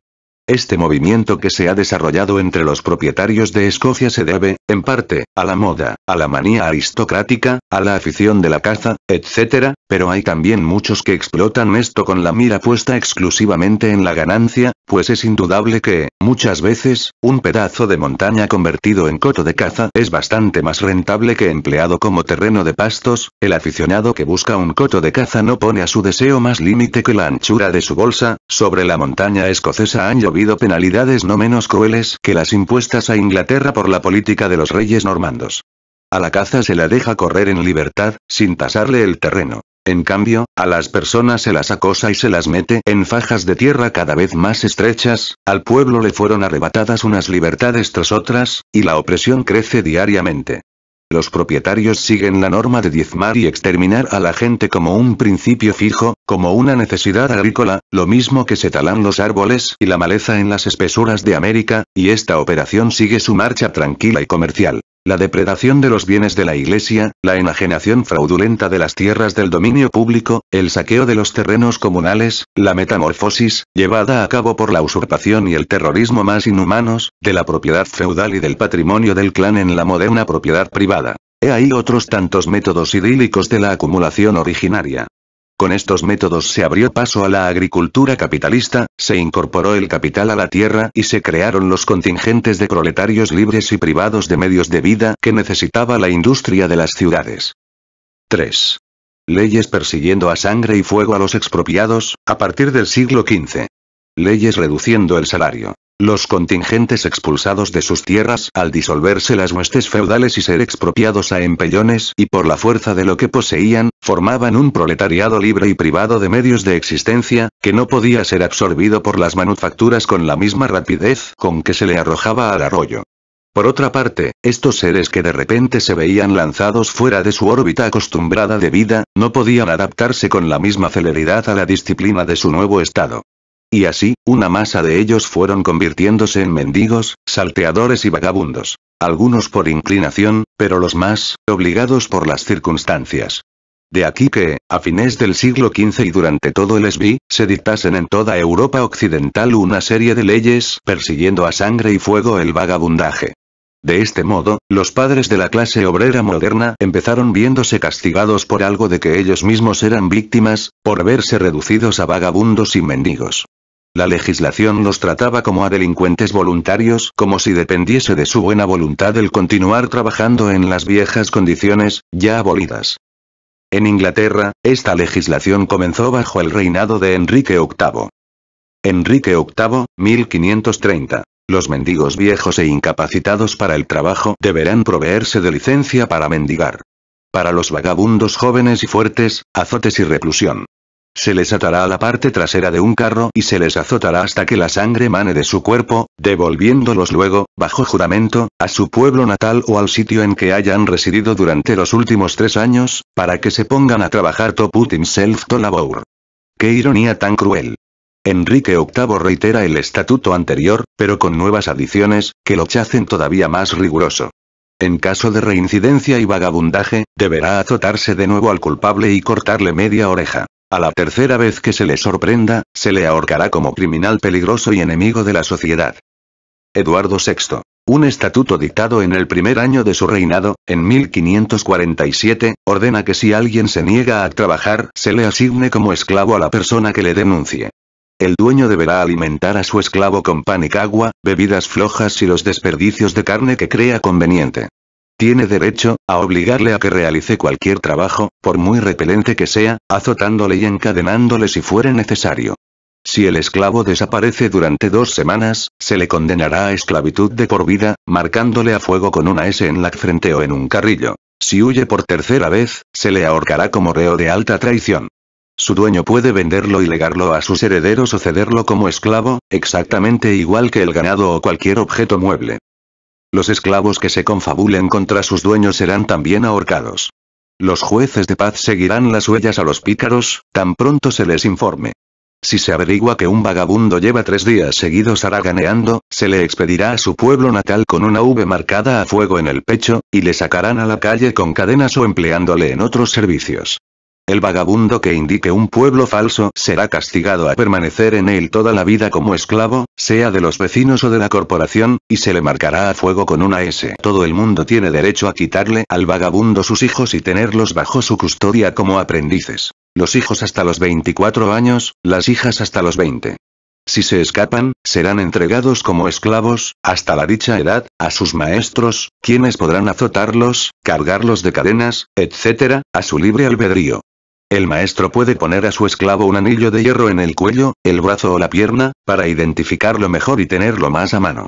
Este movimiento que se ha desarrollado entre los propietarios de Escocia se debe, en parte, a la moda, a la manía aristocrática, a la afición de la caza, etc., pero hay también muchos que explotan esto con la mira puesta exclusivamente en la ganancia, pues es indudable que, muchas veces, un pedazo de montaña convertido en coto de caza es bastante más rentable que empleado como terreno de pastos. El aficionado que busca un coto de caza no pone a su deseo más límite que la anchura de su bolsa. Sobre la montaña escocesa han llovido penalidades no menos crueles que las impuestas a Inglaterra por la política de los reyes normandos. A la caza se la deja correr en libertad, sin tasarle el terreno. En cambio, a las personas se las acosa y se las mete en fajas de tierra cada vez más estrechas. Al pueblo le fueron arrebatadas unas libertades tras otras, y la opresión crece diariamente. Los propietarios siguen la norma de diezmar y exterminar a la gente como un principio fijo, como una necesidad agrícola, lo mismo que se talan los árboles y la maleza en las espesuras de América, y esta operación sigue su marcha tranquila y comercial. La depredación de los bienes de la Iglesia, la enajenación fraudulenta de las tierras del dominio público, el saqueo de los terrenos comunales, la metamorfosis, llevada a cabo por la usurpación y el terrorismo más inhumanos, de la propiedad feudal y del patrimonio del clan en la moderna propiedad privada. He ahí otros tantos métodos idílicos de la acumulación originaria. Con estos métodos se abrió paso a la agricultura capitalista, se incorporó el capital a la tierra y se crearon los contingentes de proletarios libres y privados de medios de vida que necesitaba la industria de las ciudades. 3. Leyes persiguiendo a sangre y fuego a los expropiados, a partir del siglo XV. Leyes reduciendo el salario. Los contingentes expulsados de sus tierras al disolverse las huestes feudales y ser expropiados a empellones y por la fuerza de lo que poseían, formaban un proletariado libre y privado de medios de existencia, que no podía ser absorbido por las manufacturas con la misma rapidez con que se le arrojaba al arroyo. Por otra parte, estos seres que de repente se veían lanzados fuera de su órbita acostumbrada de vida, no podían adaptarse con la misma celeridad a la disciplina de su nuevo estado. Y así, una masa de ellos fueron convirtiéndose en mendigos, salteadores y vagabundos. Algunos por inclinación, pero los más, obligados por las circunstancias. De aquí que, a fines del siglo XV y durante todo el SB, se dictasen en toda Europa occidental una serie de leyes persiguiendo a sangre y fuego el vagabundaje. De este modo, los padres de la clase obrera moderna empezaron viéndose castigados por algo de que ellos mismos eran víctimas, por verse reducidos a vagabundos y mendigos. La legislación los trataba como a delincuentes voluntarios, como si dependiese de su buena voluntad el continuar trabajando en las viejas condiciones, ya abolidas. En Inglaterra, esta legislación comenzó bajo el reinado de Enrique VIII. Enrique VIII, 1530. Los mendigos viejos e incapacitados para el trabajo deberán proveerse de licencia para mendigar. Para los vagabundos jóvenes y fuertes, azotes y reclusión. Se les atará a la parte trasera de un carro y se les azotará hasta que la sangre mane de su cuerpo, devolviéndolos luego, bajo juramento, a su pueblo natal o al sitio en que hayan residido durante los últimos 3 años, para que se pongan a trabajar to put himself to labor. ¡Qué ironía tan cruel! Enrique VIII reitera el estatuto anterior, pero con nuevas adiciones, que lo hacen todavía más riguroso. En caso de reincidencia y vagabundaje, deberá azotarse de nuevo al culpable y cortarle media oreja. A la tercera vez que se le sorprenda, se le ahorcará como criminal peligroso y enemigo de la sociedad. Eduardo VI. Un estatuto dictado en el primer año de su reinado, en 1547, ordena que si alguien se niega a trabajar, se le asigne como esclavo a la persona que le denuncie. El dueño deberá alimentar a su esclavo con pan y agua, bebidas flojas y los desperdicios de carne que crea conveniente. Tiene derecho a obligarle a que realice cualquier trabajo, por muy repelente que sea, azotándole y encadenándole si fuere necesario. Si el esclavo desaparece durante 2 semanas, se le condenará a esclavitud de por vida, marcándole a fuego con una S en la frente o en un carrillo. Si huye por tercera vez, se le ahorcará como reo de alta traición. Su dueño puede venderlo y legarlo a sus herederos o cederlo como esclavo, exactamente igual que el ganado o cualquier objeto mueble. Los esclavos que se confabulen contra sus dueños serán también ahorcados. Los jueces de paz seguirán las huellas a los pícaros, tan pronto se les informe. Si se averigua que un vagabundo lleva 3 días seguidos haraganeando, se le expedirá a su pueblo natal con una V marcada a fuego en el pecho, y le sacarán a la calle con cadenas o empleándole en otros servicios. El vagabundo que indique un pueblo falso será castigado a permanecer en él toda la vida como esclavo, sea de los vecinos o de la corporación, y se le marcará a fuego con una S. Todo el mundo tiene derecho a quitarle al vagabundo sus hijos y tenerlos bajo su custodia como aprendices. Los hijos hasta los 24 años, las hijas hasta los 20. Si se escapan, serán entregados como esclavos, hasta la dicha edad, a sus maestros, quienes podrán azotarlos, cargarlos de cadenas, etc., a su libre albedrío. El maestro puede poner a su esclavo un anillo de hierro en el cuello, el brazo o la pierna, para identificarlo mejor y tenerlo más a mano.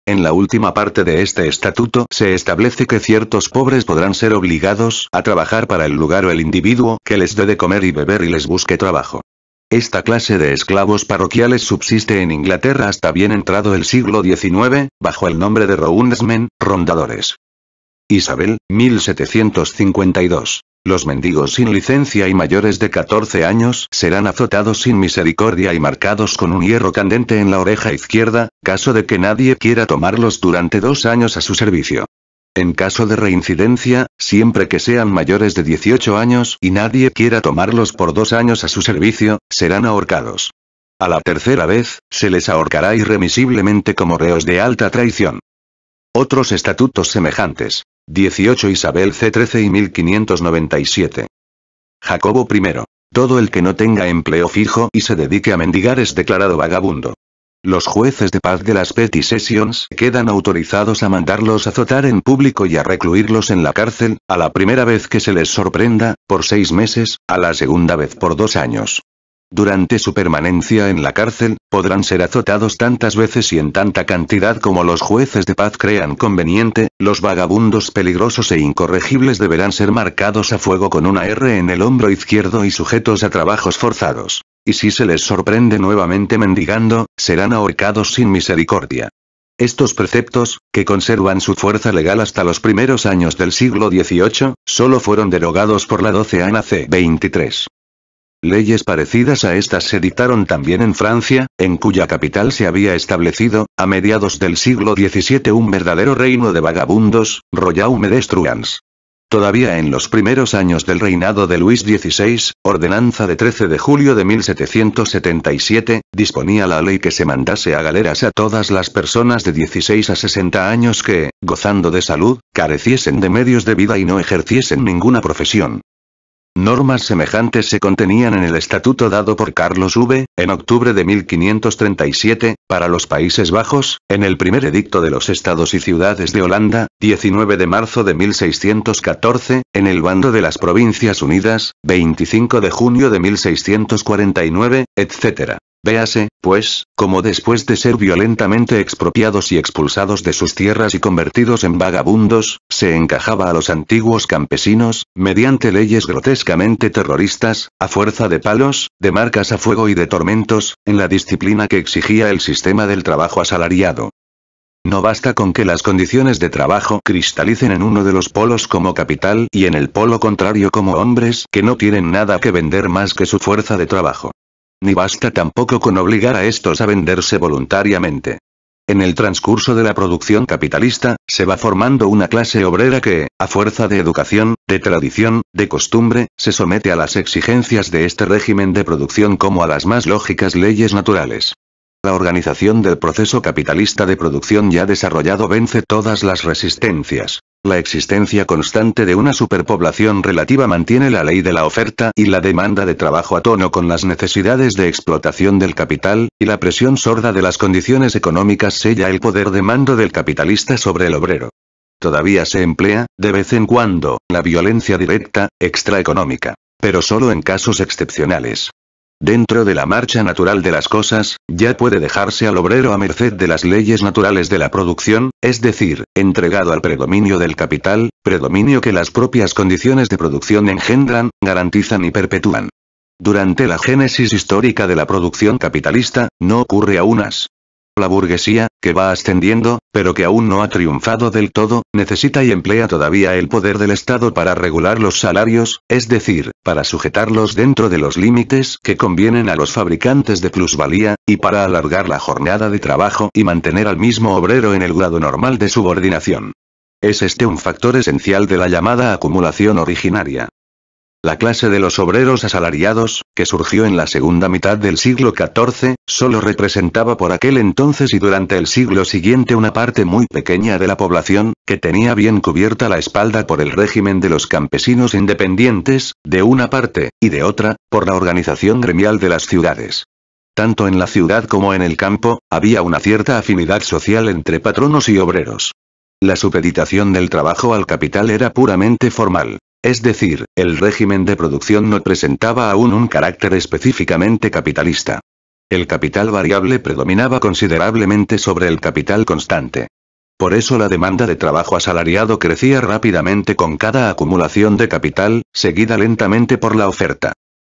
En la última parte de este estatuto se establece que ciertos pobres podrán ser obligados a trabajar para el lugar o el individuo que les dé de comer y beber y les busque trabajo. Esta clase de esclavos parroquiales subsiste en Inglaterra hasta bien entrado el siglo XIX, bajo el nombre de roundsmen, rondadores. Isabel, 1752. Los mendigos sin licencia y mayores de 14 años serán azotados sin misericordia y marcados con un hierro candente en la oreja izquierda, caso de que nadie quiera tomarlos durante 2 años a su servicio. En caso de reincidencia, siempre que sean mayores de 18 años y nadie quiera tomarlos por 2 años a su servicio, serán ahorcados. A la tercera vez, se les ahorcará irremisiblemente como reos de alta traición. Otros estatutos semejantes. 18 Isabel C. 1597. Jacobo I. Todo el que no tenga empleo fijo y se dedique a mendigar es declarado vagabundo. Los jueces de paz de las Petty Sessions quedan autorizados a mandarlos azotar en público y a recluirlos en la cárcel, a la primera vez que se les sorprenda, por 6 meses, a la segunda vez por 2 años. Durante su permanencia en la cárcel, podrán ser azotados tantas veces y en tanta cantidad como los jueces de paz crean conveniente. Los vagabundos peligrosos e incorregibles deberán ser marcados a fuego con una R en el hombro izquierdo y sujetos a trabajos forzados. Y si se les sorprende nuevamente mendigando, serán ahorcados sin misericordia. Estos preceptos, que conservan su fuerza legal hasta los primeros años del siglo XVIII, solo fueron derogados por la 12ª C. 23. Leyes parecidas a estas se dictaron también en Francia, en cuya capital se había establecido, a mediados del siglo XVII, un verdadero reino de vagabundos, Royaume destruans. Todavía en los primeros años del reinado de Luis XVI, ordenanza de 13 de julio de 1777, disponía la ley que se mandase a galeras a todas las personas de 16 a 60 años que, gozando de salud, careciesen de medios de vida y no ejerciesen ninguna profesión. Normas semejantes se contenían en el estatuto dado por Carlos V, en octubre de 1537, para los Países Bajos, en el primer edicto de los estados y ciudades de Holanda, 19 de marzo de 1614, en el bando de las Provincias Unidas, 25 de junio de 1649, etc. Véase, pues, como después de ser violentamente expropiados y expulsados de sus tierras y convertidos en vagabundos, se encajaba a los antiguos campesinos, mediante leyes grotescamente terroristas, a fuerza de palos, de marcas a fuego y de tormentos, en la disciplina que exigía el sistema del trabajo asalariado. No basta con que las condiciones de trabajo cristalicen en uno de los polos como capital y en el polo contrario como hombres que no tienen nada que vender más que su fuerza de trabajo. Ni basta tampoco con obligar a estos a venderse voluntariamente. En el transcurso de la producción capitalista, se va formando una clase obrera que, a fuerza de educación, de tradición, de costumbre, se somete a las exigencias de este régimen de producción como a las más lógicas leyes naturales. La organización del proceso capitalista de producción ya desarrollado vence todas las resistencias. La existencia constante de una superpoblación relativa mantiene la ley de la oferta y la demanda de trabajo a tono con las necesidades de explotación del capital, y la presión sorda de las condiciones económicas sella el poder de mando del capitalista sobre el obrero. Todavía se emplea, de vez en cuando, la violencia directa, extraeconómica. Pero solo en casos excepcionales. Dentro de la marcha natural de las cosas, ya puede dejarse al obrero a merced de las leyes naturales de la producción, es decir, entregado al predominio del capital, predominio que las propias condiciones de producción engendran, garantizan y perpetúan. Durante la génesis histórica de la producción capitalista, no ocurre a unas. La burguesía, que va ascendiendo, pero que aún no ha triunfado del todo, necesita y emplea todavía el poder del Estado para regular los salarios, es decir, para sujetarlos dentro de los límites que convienen a los fabricantes de plusvalía, y para alargar la jornada de trabajo y mantener al mismo obrero en el grado normal de subordinación. Es este un factor esencial de la llamada acumulación originaria. La clase de los obreros asalariados, que surgió en la segunda mitad del siglo XIV, solo representaba por aquel entonces y durante el siglo siguiente una parte muy pequeña de la población, que tenía bien cubierta la espalda por el régimen de los campesinos independientes, de una parte, y de otra, por la organización gremial de las ciudades. Tanto en la ciudad como en el campo, había una cierta afinidad social entre patronos y obreros. La supeditación del trabajo al capital era puramente formal. Es decir, el régimen de producción no presentaba aún un carácter específicamente capitalista. El capital variable predominaba considerablemente sobre el capital constante. Por eso la demanda de trabajo asalariado crecía rápidamente con cada acumulación de capital, seguida lentamente por la oferta.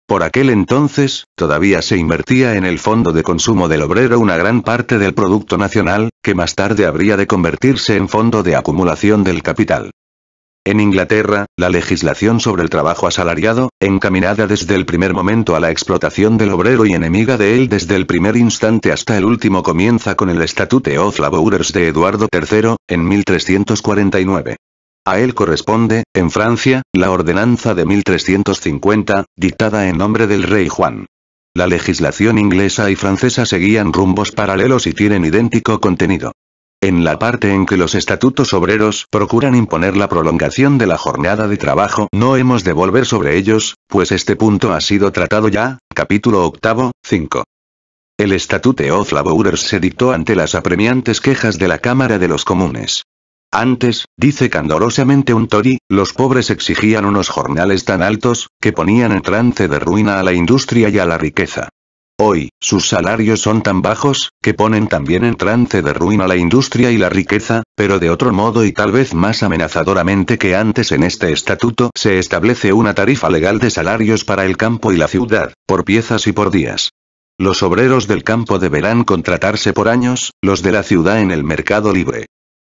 Por aquel entonces, todavía se invertía en el fondo de consumo del obrero una gran parte del producto nacional, que más tarde habría de convertirse en fondo de acumulación del capital. En Inglaterra, la legislación sobre el trabajo asalariado, encaminada desde el primer momento a la explotación del obrero y enemiga de él desde el primer instante hasta el último, comienza con el Statute of Labourers de Eduardo III, en 1349. A él corresponde, en Francia, la ordenanza de 1350, dictada en nombre del rey Juan. La legislación inglesa y francesa seguían rumbos paralelos y tienen idéntico contenido. En la parte en que los estatutos obreros procuran imponer la prolongación de la jornada de trabajo, no hemos de volver sobre ellos, pues este punto ha sido tratado ya, capítulo 8, 5. El Statute of Labourers se dictó ante las apremiantes quejas de la Cámara de los Comunes. Antes, dice candorosamente un Tory, los pobres exigían unos jornales tan altos, que ponían en trance de ruina a la industria y a la riqueza. Hoy, sus salarios son tan bajos, que ponen también en trance de ruina la industria y la riqueza, pero de otro modo y tal vez más amenazadoramente que antes. En este estatuto se establece una tarifa legal de salarios para el campo y la ciudad, por piezas y por días. Los obreros del campo deberán contratarse por años, los de la ciudad en el mercado libre.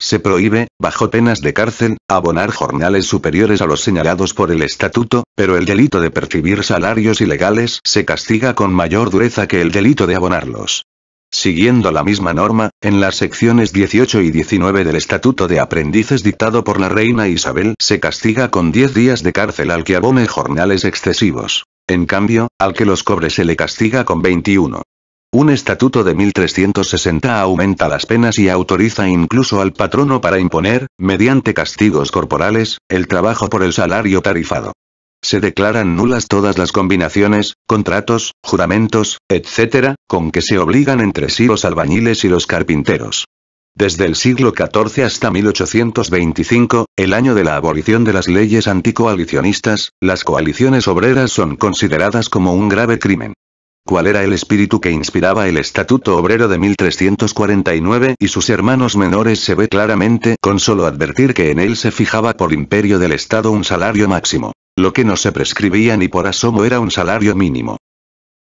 Se prohíbe, bajo penas de cárcel, abonar jornales superiores a los señalados por el estatuto, pero el delito de percibir salarios ilegales se castiga con mayor dureza que el delito de abonarlos. Siguiendo la misma norma, en las secciones 18 y 19 del Estatuto de Aprendices dictado por la reina Isabel se castiga con 10 días de cárcel al que abone jornales excesivos. En cambio, al que los cobre se le castiga con 21. Un estatuto de 1360 aumenta las penas y autoriza incluso al patrono para imponer, mediante castigos corporales, el trabajo por el salario tarifado. Se declaran nulas todas las combinaciones, contratos, juramentos, etc., con que se obligan entre sí los albañiles y los carpinteros. Desde el siglo XIV hasta 1825, el año de la abolición de las leyes anticoalicionistas, las coaliciones obreras son consideradas como un grave crimen. ¿Cuál era el espíritu que inspiraba el Estatuto Obrero de 1349 y sus hermanos menores se ve claramente con solo advertir que en él se fijaba por imperio del Estado un salario máximo? Lo que no se prescribía ni por asomo era un salario mínimo.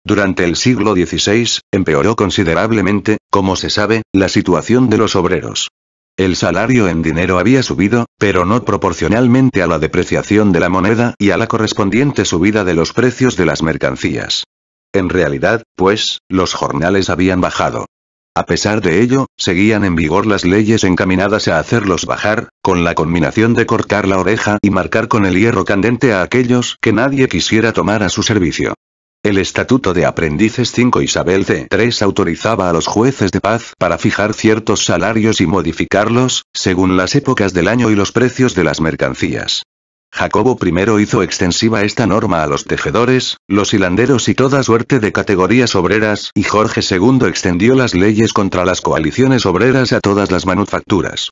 Durante el siglo XVI, empeoró considerablemente, como se sabe, la situación de los obreros. El salario en dinero había subido, pero no proporcionalmente a la depreciación de la moneda y a la correspondiente subida de los precios de las mercancías. En realidad, pues, los jornales habían bajado. A pesar de ello, seguían en vigor las leyes encaminadas a hacerlos bajar, con la conminación de cortar la oreja y marcar con el hierro candente a aquellos que nadie quisiera tomar a su servicio. El Estatuto de Aprendices 5 Isabel III autorizaba a los jueces de paz para fijar ciertos salarios y modificarlos, según las épocas del año y los precios de las mercancías. Jacobo I hizo extensiva esta norma a los tejedores, los hilanderos y toda suerte de categorías obreras, y Jorge II extendió las leyes contra las coaliciones obreras a todas las manufacturas.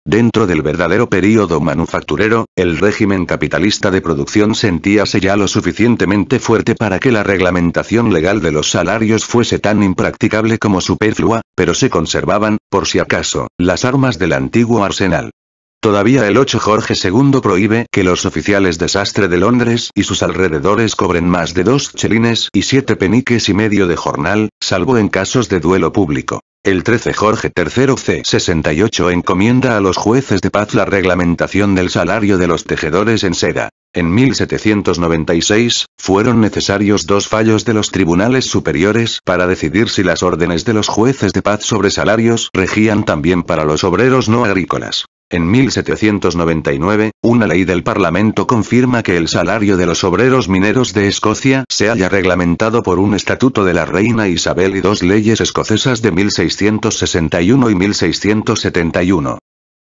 Dentro del verdadero período manufacturero, el régimen capitalista de producción sentíase ya lo suficientemente fuerte para que la reglamentación legal de los salarios fuese tan impracticable como superflua, pero se conservaban, por si acaso, las armas del antiguo arsenal. Todavía el 8 Jorge II prohíbe que los oficiales de sastre de Londres y sus alrededores cobren más de 2 chelines y 7 peniques y medio de jornal, salvo en casos de duelo público. El 13 Jorge III c. 68 encomienda a los jueces de paz la reglamentación del salario de los tejedores en seda. En 1796, fueron necesarios 2 fallos de los tribunales superiores para decidir si las órdenes de los jueces de paz sobre salarios regían también para los obreros no agrícolas. En 1799, una ley del Parlamento confirma que el salario de los obreros mineros de Escocia se haya reglamentado por un estatuto de la reina Isabel y 2 leyes escocesas de 1661 y 1671.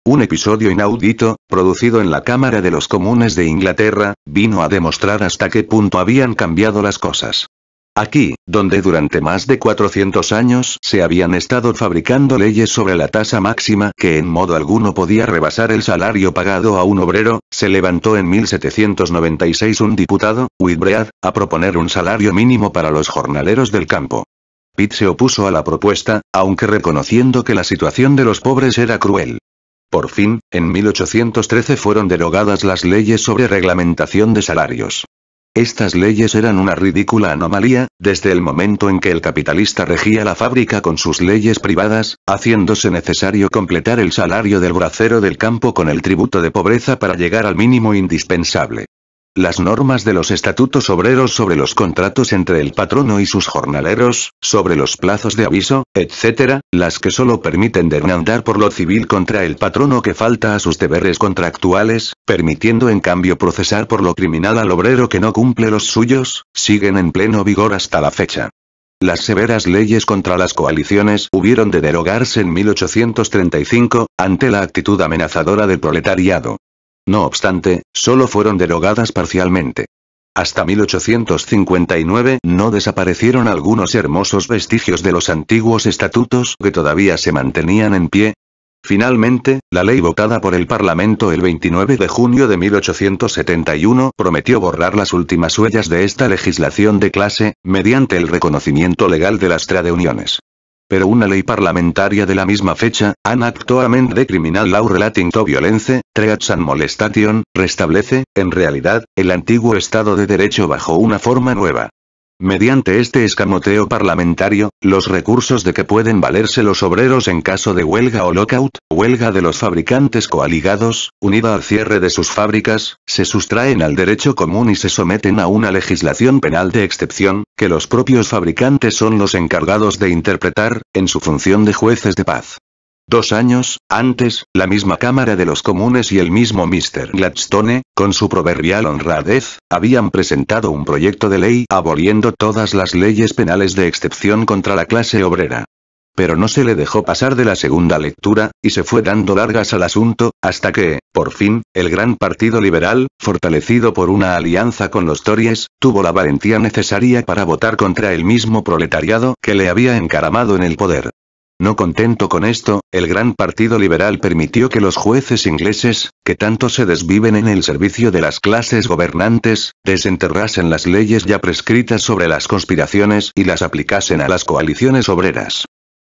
Un episodio inaudito, producido en la Cámara de los Comunes de Inglaterra, vino a demostrar hasta qué punto habían cambiado las cosas. Aquí, donde durante más de 400 años se habían estado fabricando leyes sobre la tasa máxima que en modo alguno podía rebasar el salario pagado a un obrero, se levantó en 1796 un diputado, Whitbread, a proponer un salario mínimo para los jornaleros del campo. Pitt se opuso a la propuesta, aunque reconociendo que la situación de los pobres era cruel. Por fin, en 1813 fueron derogadas las leyes sobre reglamentación de salarios. Estas leyes eran una ridícula anomalía, desde el momento en que el capitalista regía la fábrica con sus leyes privadas, haciéndose necesario completar el salario del bracero del campo con el tributo de pobreza para llegar al mínimo indispensable. Las normas de los estatutos obreros sobre los contratos entre el patrono y sus jornaleros, sobre los plazos de aviso, etc., las que solo permiten demandar por lo civil contra el patrono que falta a sus deberes contractuales, permitiendo en cambio procesar por lo criminal al obrero que no cumple los suyos, siguen en pleno vigor hasta la fecha. Las severas leyes contra las coaliciones hubieron de derogarse en 1835, ante la actitud amenazadora del proletariado. No obstante, solo fueron derogadas parcialmente. Hasta 1859 no desaparecieron algunos hermosos vestigios de los antiguos estatutos que todavía se mantenían en pie. Finalmente, la ley votada por el Parlamento el 29 de junio de 1871 prometió borrar las últimas huellas de esta legislación de clase, mediante el reconocimiento legal de las trade uniones. Pero una ley parlamentaria de la misma fecha, An Act to Amend the Criminal Law Relating to Violence, Threats and Molestation, restablece, en realidad, el antiguo Estado de Derecho bajo una forma nueva. mediante este escamoteo parlamentario, los recursos de que pueden valerse los obreros en caso de huelga o lockout, huelga de los fabricantes coaligados, unida al cierre de sus fábricas, se sustraen al derecho común y se someten a una legislación penal de excepción, que los propios fabricantes son los encargados de interpretar, en su función de jueces de paz. 2 años antes, la misma Cámara de los Comunes y el mismo Mr. Gladstone, con su proverbial honradez, habían presentado un proyecto de ley aboliendo todas las leyes penales de excepción contra la clase obrera. Pero no se le dejó pasar de la segunda lectura, y se fue dando largas al asunto, hasta que, por fin, el gran Partido Liberal, fortalecido por una alianza con los Tories, tuvo la valentía necesaria para votar contra el mismo proletariado que le había encaramado en el poder. No contento con esto, el gran Partido Liberal permitió que los jueces ingleses, que tanto se desviven en el servicio de las clases gobernantes, desenterrasen las leyes ya prescritas sobre las conspiraciones y las aplicasen a las coaliciones obreras.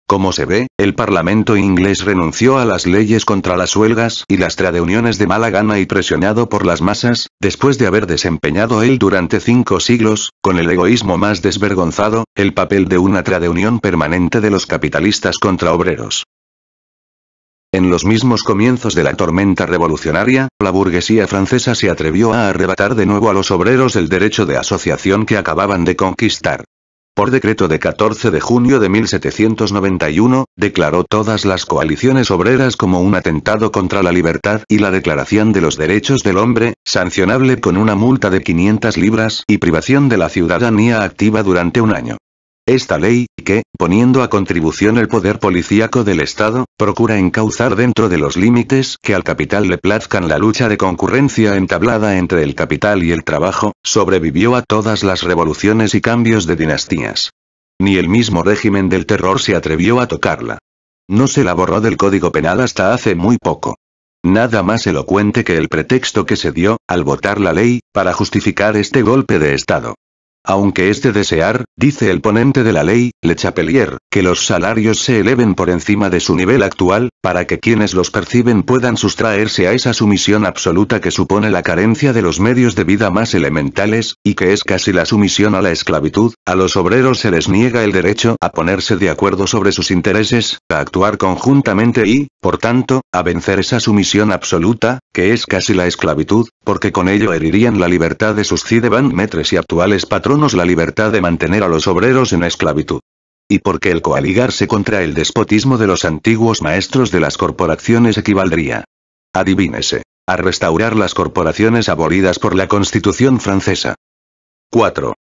Como se ve, el Parlamento inglés renunció a las leyes contra las huelgas y las tradeuniones de mala gana y presionado por las masas, después de haber desempeñado él durante 5 siglos, con el egoísmo más desvergonzado, el papel de una tradeunión permanente de los capitalistas contra obreros. En los mismos comienzos de la tormenta revolucionaria, la burguesía francesa se atrevió a arrebatar de nuevo a los obreros el derecho de asociación que acababan de conquistar. Por decreto de 14 de junio de 1791, declaró todas las coaliciones obreras como un atentado contra la libertad y la Declaración de los Derechos del Hombre, sancionable con una multa de 500 libras y privación de la ciudadanía activa durante 1 año. Esta ley, que, poniendo a contribución el poder policíaco del Estado, procura encauzar dentro de los límites que al capital le plazcan la lucha de concurrencia entablada entre el capital y el trabajo, sobrevivió a todas las revoluciones y cambios de dinastías. Ni el mismo régimen del terror se atrevió a tocarla. No se la borró del Código Penal hasta hace muy poco. Nada más elocuente que el pretexto que se dio, al votar la ley, para justificar este golpe de Estado. Aunque es de desear, dice el ponente de la ley, Le Chapelier, que los salarios se eleven por encima de su nivel actual, para que quienes los perciben puedan sustraerse a esa sumisión absoluta que supone la carencia de los medios de vida más elementales, y que es casi la sumisión a la esclavitud, a los obreros se les niega el derecho a ponerse de acuerdo sobre sus intereses, a actuar conjuntamente y, por tanto, a vencer esa sumisión absoluta, que es casi la esclavitud, porque con ello herirían la libertad de sus ciudadanos y actuales patronos, la libertad de mantener a los obreros en esclavitud. Y porque el coaligarse contra el despotismo de los antiguos maestros de las corporaciones equivaldría, adivínese, a restaurar las corporaciones abolidas por la Constitución francesa. 4.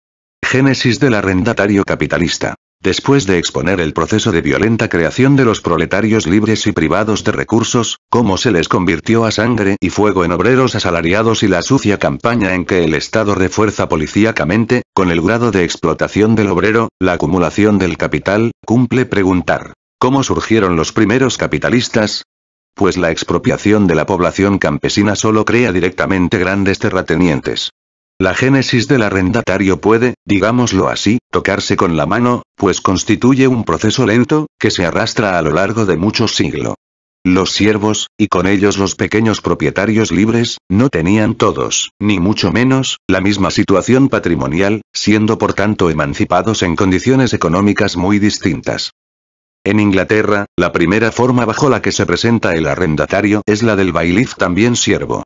Génesis del arrendatario capitalista. Después de exponer el proceso de violenta creación de los proletarios libres y privados de recursos, cómo se les convirtió a sangre y fuego en obreros asalariados y la sucia campaña en que el Estado refuerza policíacamente, con el grado de explotación del obrero, la acumulación del capital, cumple preguntar, ¿cómo surgieron los primeros capitalistas? Pues la expropiación de la población campesina solo crea directamente grandes terratenientes. La génesis del arrendatario puede, digámoslo así, tocarse con la mano, pues constituye un proceso lento, que se arrastra a lo largo de muchos siglos. Los siervos, y con ellos los pequeños propietarios libres, no tenían todos, ni mucho menos, la misma situación patrimonial, siendo por tanto emancipados en condiciones económicas muy distintas. En Inglaterra, la primera forma bajo la que se presenta el arrendatario es la del bailiff también siervo.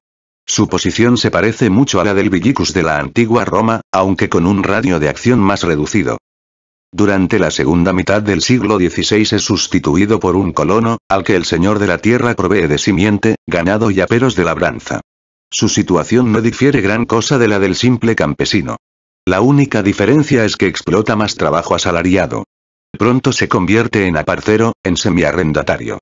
Su posición se parece mucho a la del villicus de la antigua Roma, aunque con un radio de acción más reducido. Durante la segunda mitad del siglo XVI es sustituido por un colono, al que el señor de la tierra provee de simiente, ganado y aperos de labranza. Su situación no difiere gran cosa de la del simple campesino. La única diferencia es que explota más trabajo asalariado. Pronto se convierte en aparcero, en semiarrendatario.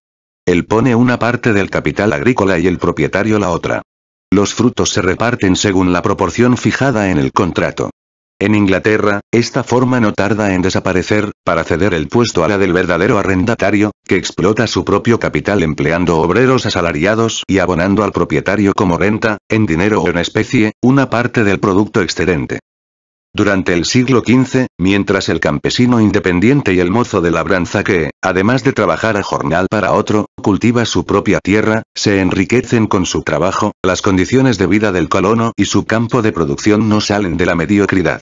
Él pone una parte del capital agrícola y el propietario la otra. Los frutos se reparten según la proporción fijada en el contrato. En Inglaterra, esta forma no tarda en desaparecer, para ceder el puesto a la del verdadero arrendatario, que explota su propio capital empleando obreros asalariados y abonando al propietario como renta, en dinero o en especie, una parte del producto excedente. Durante el siglo XV, mientras el campesino independiente y el mozo de labranza que, además de trabajar a jornal para otro, cultiva su propia tierra, se enriquecen con su trabajo, las condiciones de vida del colono y su campo de producción no salen de la mediocridad.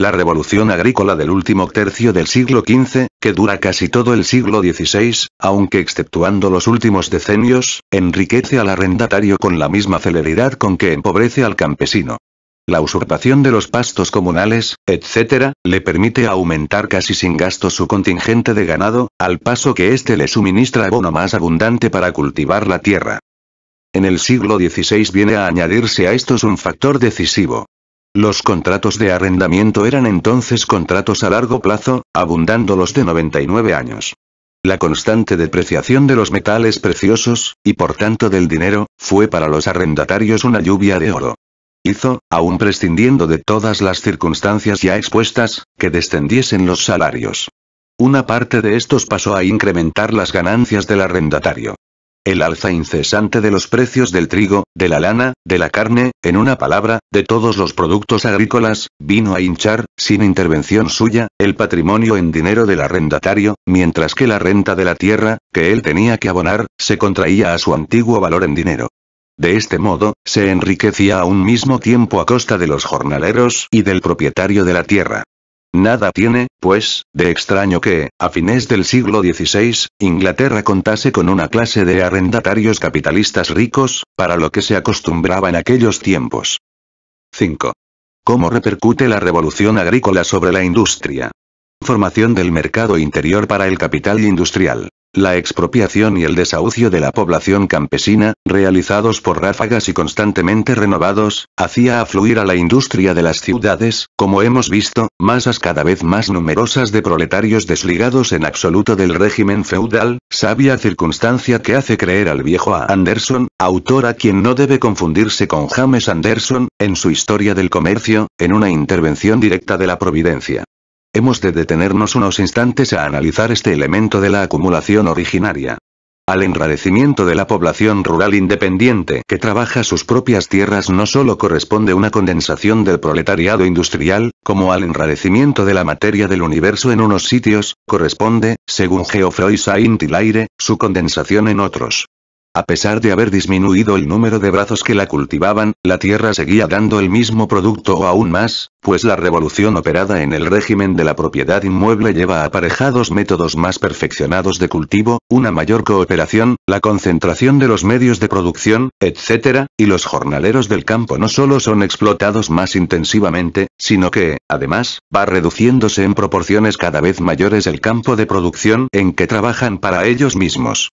La revolución agrícola del último tercio del siglo XV, que dura casi todo el siglo XVI, aunque exceptuando los últimos decenios, enriquece al arrendatario con la misma celeridad con que empobrece al campesino. La usurpación de los pastos comunales, etc., le permite aumentar casi sin gasto su contingente de ganado, al paso que éste le suministra abono más abundante para cultivar la tierra. En el siglo XVI viene a añadirse a estos un factor decisivo. Los contratos de arrendamiento eran entonces contratos a largo plazo, abundando los de 99 años. La constante depreciación de los metales preciosos, y por tanto del dinero, fue para los arrendatarios una lluvia de oro. Hizo, aun prescindiendo de todas las circunstancias ya expuestas, que descendiesen los salarios. Una parte de estos pasó a incrementar las ganancias del arrendatario. El alza incesante de los precios del trigo, de la lana, de la carne, en una palabra, de todos los productos agrícolas, vino a hinchar, sin intervención suya, el patrimonio en dinero del arrendatario, mientras que la renta de la tierra, que él tenía que abonar, se contraía a su antiguo valor en dinero. De este modo, se enriquecía a un mismo tiempo a costa de los jornaleros y del propietario de la tierra. Nada tiene, pues, de extraño que, a fines del siglo XVI, Inglaterra contase con una clase de arrendatarios capitalistas ricos, para lo que se acostumbraba en aquellos tiempos. 5. ¿Cómo repercute la revolución agrícola sobre la industria? Formación del mercado interior para el capital industrial. La expropiación y el desahucio de la población campesina, realizados por ráfagas y constantemente renovados, hacía afluir a la industria de las ciudades, como hemos visto, masas cada vez más numerosas de proletarios desligados en absoluto del régimen feudal, sabia circunstancia que hace creer al viejo A. Anderson, autor a quien no debe confundirse con James Anderson, en su Historia del Comercio, en una intervención directa de la Providencia. Hemos de detenernos unos instantes a analizar este elemento de la acumulación originaria. Al enrarecimiento de la población rural independiente que trabaja sus propias tierras no solo corresponde una condensación del proletariado industrial, como al enrarecimiento de la materia del universo en unos sitios, corresponde, según Geoffroy Saint-Hilaire, su condensación en otros. A pesar de haber disminuido el número de brazos que la cultivaban, la tierra seguía dando el mismo producto o aún más, pues la revolución operada en el régimen de la propiedad inmueble lleva aparejados métodos más perfeccionados de cultivo, una mayor cooperación, la concentración de los medios de producción, etc., y los jornaleros del campo no solo son explotados más intensivamente, sino que, además, va reduciéndose en proporciones cada vez mayores el campo de producción en que trabajan para ellos mismos.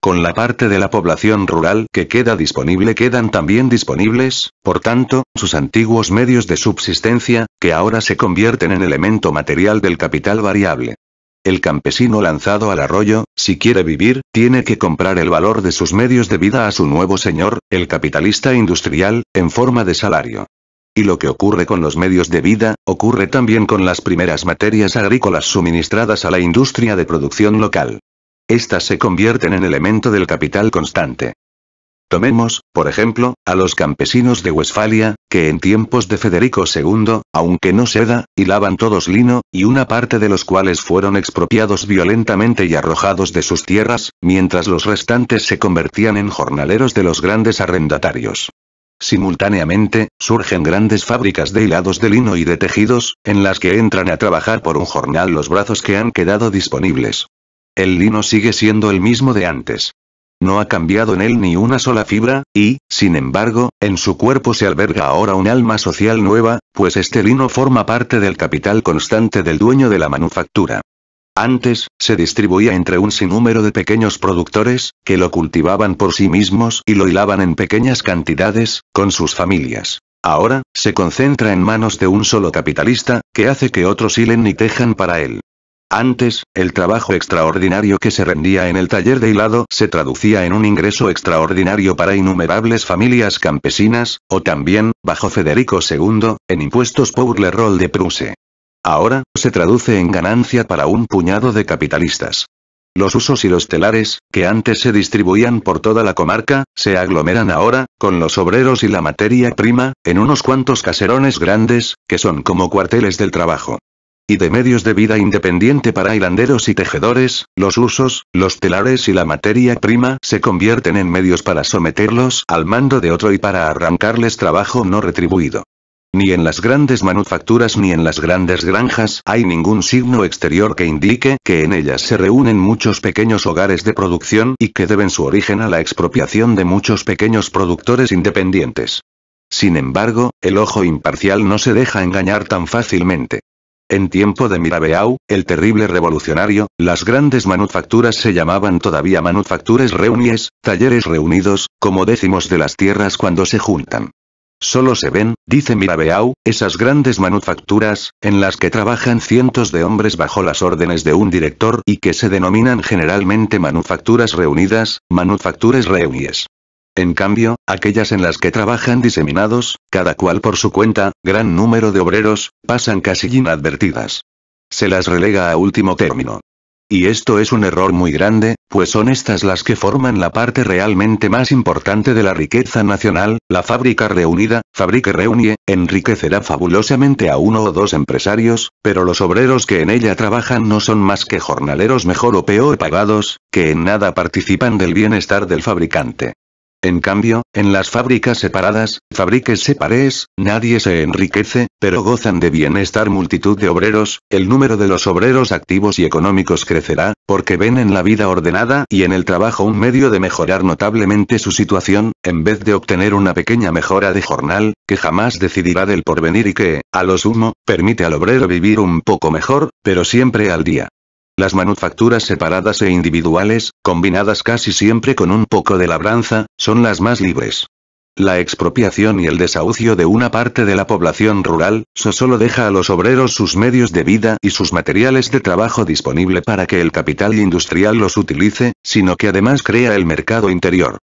Con la parte de la población rural que queda disponible quedan también disponibles, por tanto, sus antiguos medios de subsistencia, que ahora se convierten en elemento material del capital variable. El campesino lanzado al arroyo, si quiere vivir, tiene que comprar el valor de sus medios de vida a su nuevo señor, el capitalista industrial, en forma de salario. Y lo que ocurre con los medios de vida, ocurre también con las primeras materias agrícolas suministradas a la industria de producción local. Estas se convierten en elemento del capital constante. Tomemos, por ejemplo, a los campesinos de Westfalia, que en tiempos de Federico II, aunque no seda, hilaban todos lino, y una parte de los cuales fueron expropiados violentamente y arrojados de sus tierras, mientras los restantes se convertían en jornaleros de los grandes arrendatarios. Simultáneamente, surgen grandes fábricas de hilados de lino y de tejidos, en las que entran a trabajar por un jornal los brazos que han quedado disponibles. El lino sigue siendo el mismo de antes. No ha cambiado en él ni una sola fibra, y, sin embargo, en su cuerpo se alberga ahora un alma social nueva, pues este lino forma parte del capital constante del dueño de la manufactura. Antes, se distribuía entre un sinnúmero de pequeños productores, que lo cultivaban por sí mismos y lo hilaban en pequeñas cantidades, con sus familias. Ahora, se concentra en manos de un solo capitalista, que hace que otros hilen y tejan para él. Antes, el trabajo extraordinario que se rendía en el taller de hilado se traducía en un ingreso extraordinario para innumerables familias campesinas, o también, bajo Federico II, en impuestos pour le rôle de Prusse. Ahora, se traduce en ganancia para un puñado de capitalistas. Los usos y los telares, que antes se distribuían por toda la comarca, se aglomeran ahora, con los obreros y la materia prima, en unos cuantos caserones grandes, que son como cuarteles del trabajo. Y de medios de vida independiente para hilanderos y tejedores, los usos, los telares y la materia prima se convierten en medios para someterlos al mando de otro y para arrancarles trabajo no retribuido. Ni en las grandes manufacturas ni en las grandes granjas hay ningún signo exterior que indique que en ellas se reúnen muchos pequeños hogares de producción y que deben su origen a la expropiación de muchos pequeños productores independientes. Sin embargo, el ojo imparcial no se deja engañar tan fácilmente. En tiempo de Mirabeau, el terrible revolucionario, las grandes manufacturas se llamaban todavía manufactures reunies, talleres reunidos, como décimos de las tierras cuando se juntan. Solo se ven, dice Mirabeau, esas grandes manufacturas, en las que trabajan cientos de hombres bajo las órdenes de un director y que se denominan generalmente manufacturas reunidas, manufactures reunies. En cambio, aquellas en las que trabajan diseminados, cada cual por su cuenta, gran número de obreros, pasan casi inadvertidas. Se las relega a último término. Y esto es un error muy grande, pues son estas las que forman la parte realmente más importante de la riqueza nacional. La fábrica reunida, fabrique reunie, enriquecerá fabulosamente a uno o dos empresarios, pero los obreros que en ella trabajan no son más que jornaleros mejor o peor pagados, que en nada participan del bienestar del fabricante. En cambio, en las fábricas separadas, fabriques separés, nadie se enriquece, pero gozan de bienestar multitud de obreros, el número de los obreros activos y económicos crecerá, porque ven en la vida ordenada y en el trabajo un medio de mejorar notablemente su situación, en vez de obtener una pequeña mejora de jornal, que jamás decidirá del porvenir y que, a lo sumo, permite al obrero vivir un poco mejor, pero siempre al día. Las manufacturas separadas e individuales, combinadas casi siempre con un poco de labranza, son las más libres. La expropiación y el desahucio de una parte de la población rural, solo deja a los obreros sus medios de vida y sus materiales de trabajo disponible para que el capital industrial los utilice, sino que además crea el mercado interior.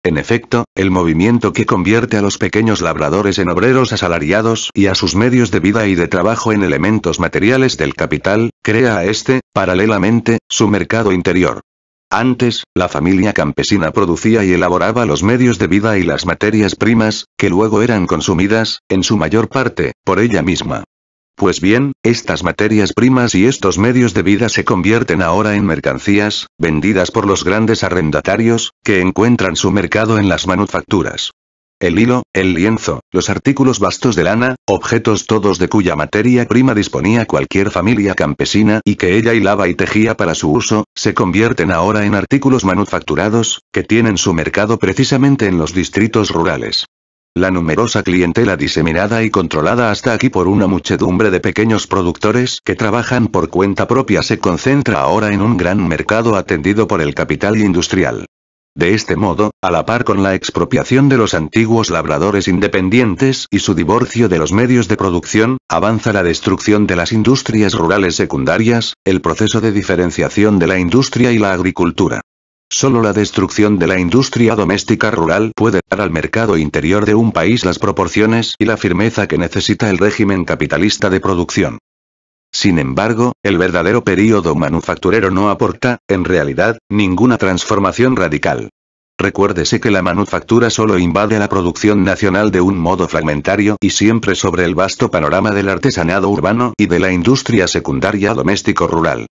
En efecto, el movimiento que convierte a los pequeños labradores en obreros asalariados y a sus medios de vida y de trabajo en elementos materiales del capital, crea a este, paralelamente, su mercado interior. Antes, la familia campesina producía y elaboraba los medios de vida y las materias primas, que luego eran consumidas, en su mayor parte, por ella misma. Pues bien, estas materias primas y estos medios de vida se convierten ahora en mercancías, vendidas por los grandes arrendatarios, que encuentran su mercado en las manufacturas. El hilo, el lienzo, los artículos vastos de lana, objetos todos de cuya materia prima disponía cualquier familia campesina y que ella hilaba y tejía para su uso, se convierten ahora en artículos manufacturados, que tienen su mercado precisamente en los distritos rurales. La numerosa clientela diseminada y controlada hasta aquí por una muchedumbre de pequeños productores que trabajan por cuenta propia se concentra ahora en un gran mercado atendido por el capital industrial. De este modo, a la par con la expropiación de los antiguos labradores independientes y su divorcio de los medios de producción, avanza la destrucción de las industrias rurales secundarias, el proceso de diferenciación de la industria y la agricultura. Solo la destrucción de la industria doméstica rural puede dar al mercado interior de un país las proporciones y la firmeza que necesita el régimen capitalista de producción. Sin embargo, el verdadero período manufacturero no aporta, en realidad, ninguna transformación radical. Recuérdese que la manufactura solo invade la producción nacional de un modo fragmentario y siempre sobre el vasto panorama del artesanado urbano y de la industria secundaria doméstico-rural.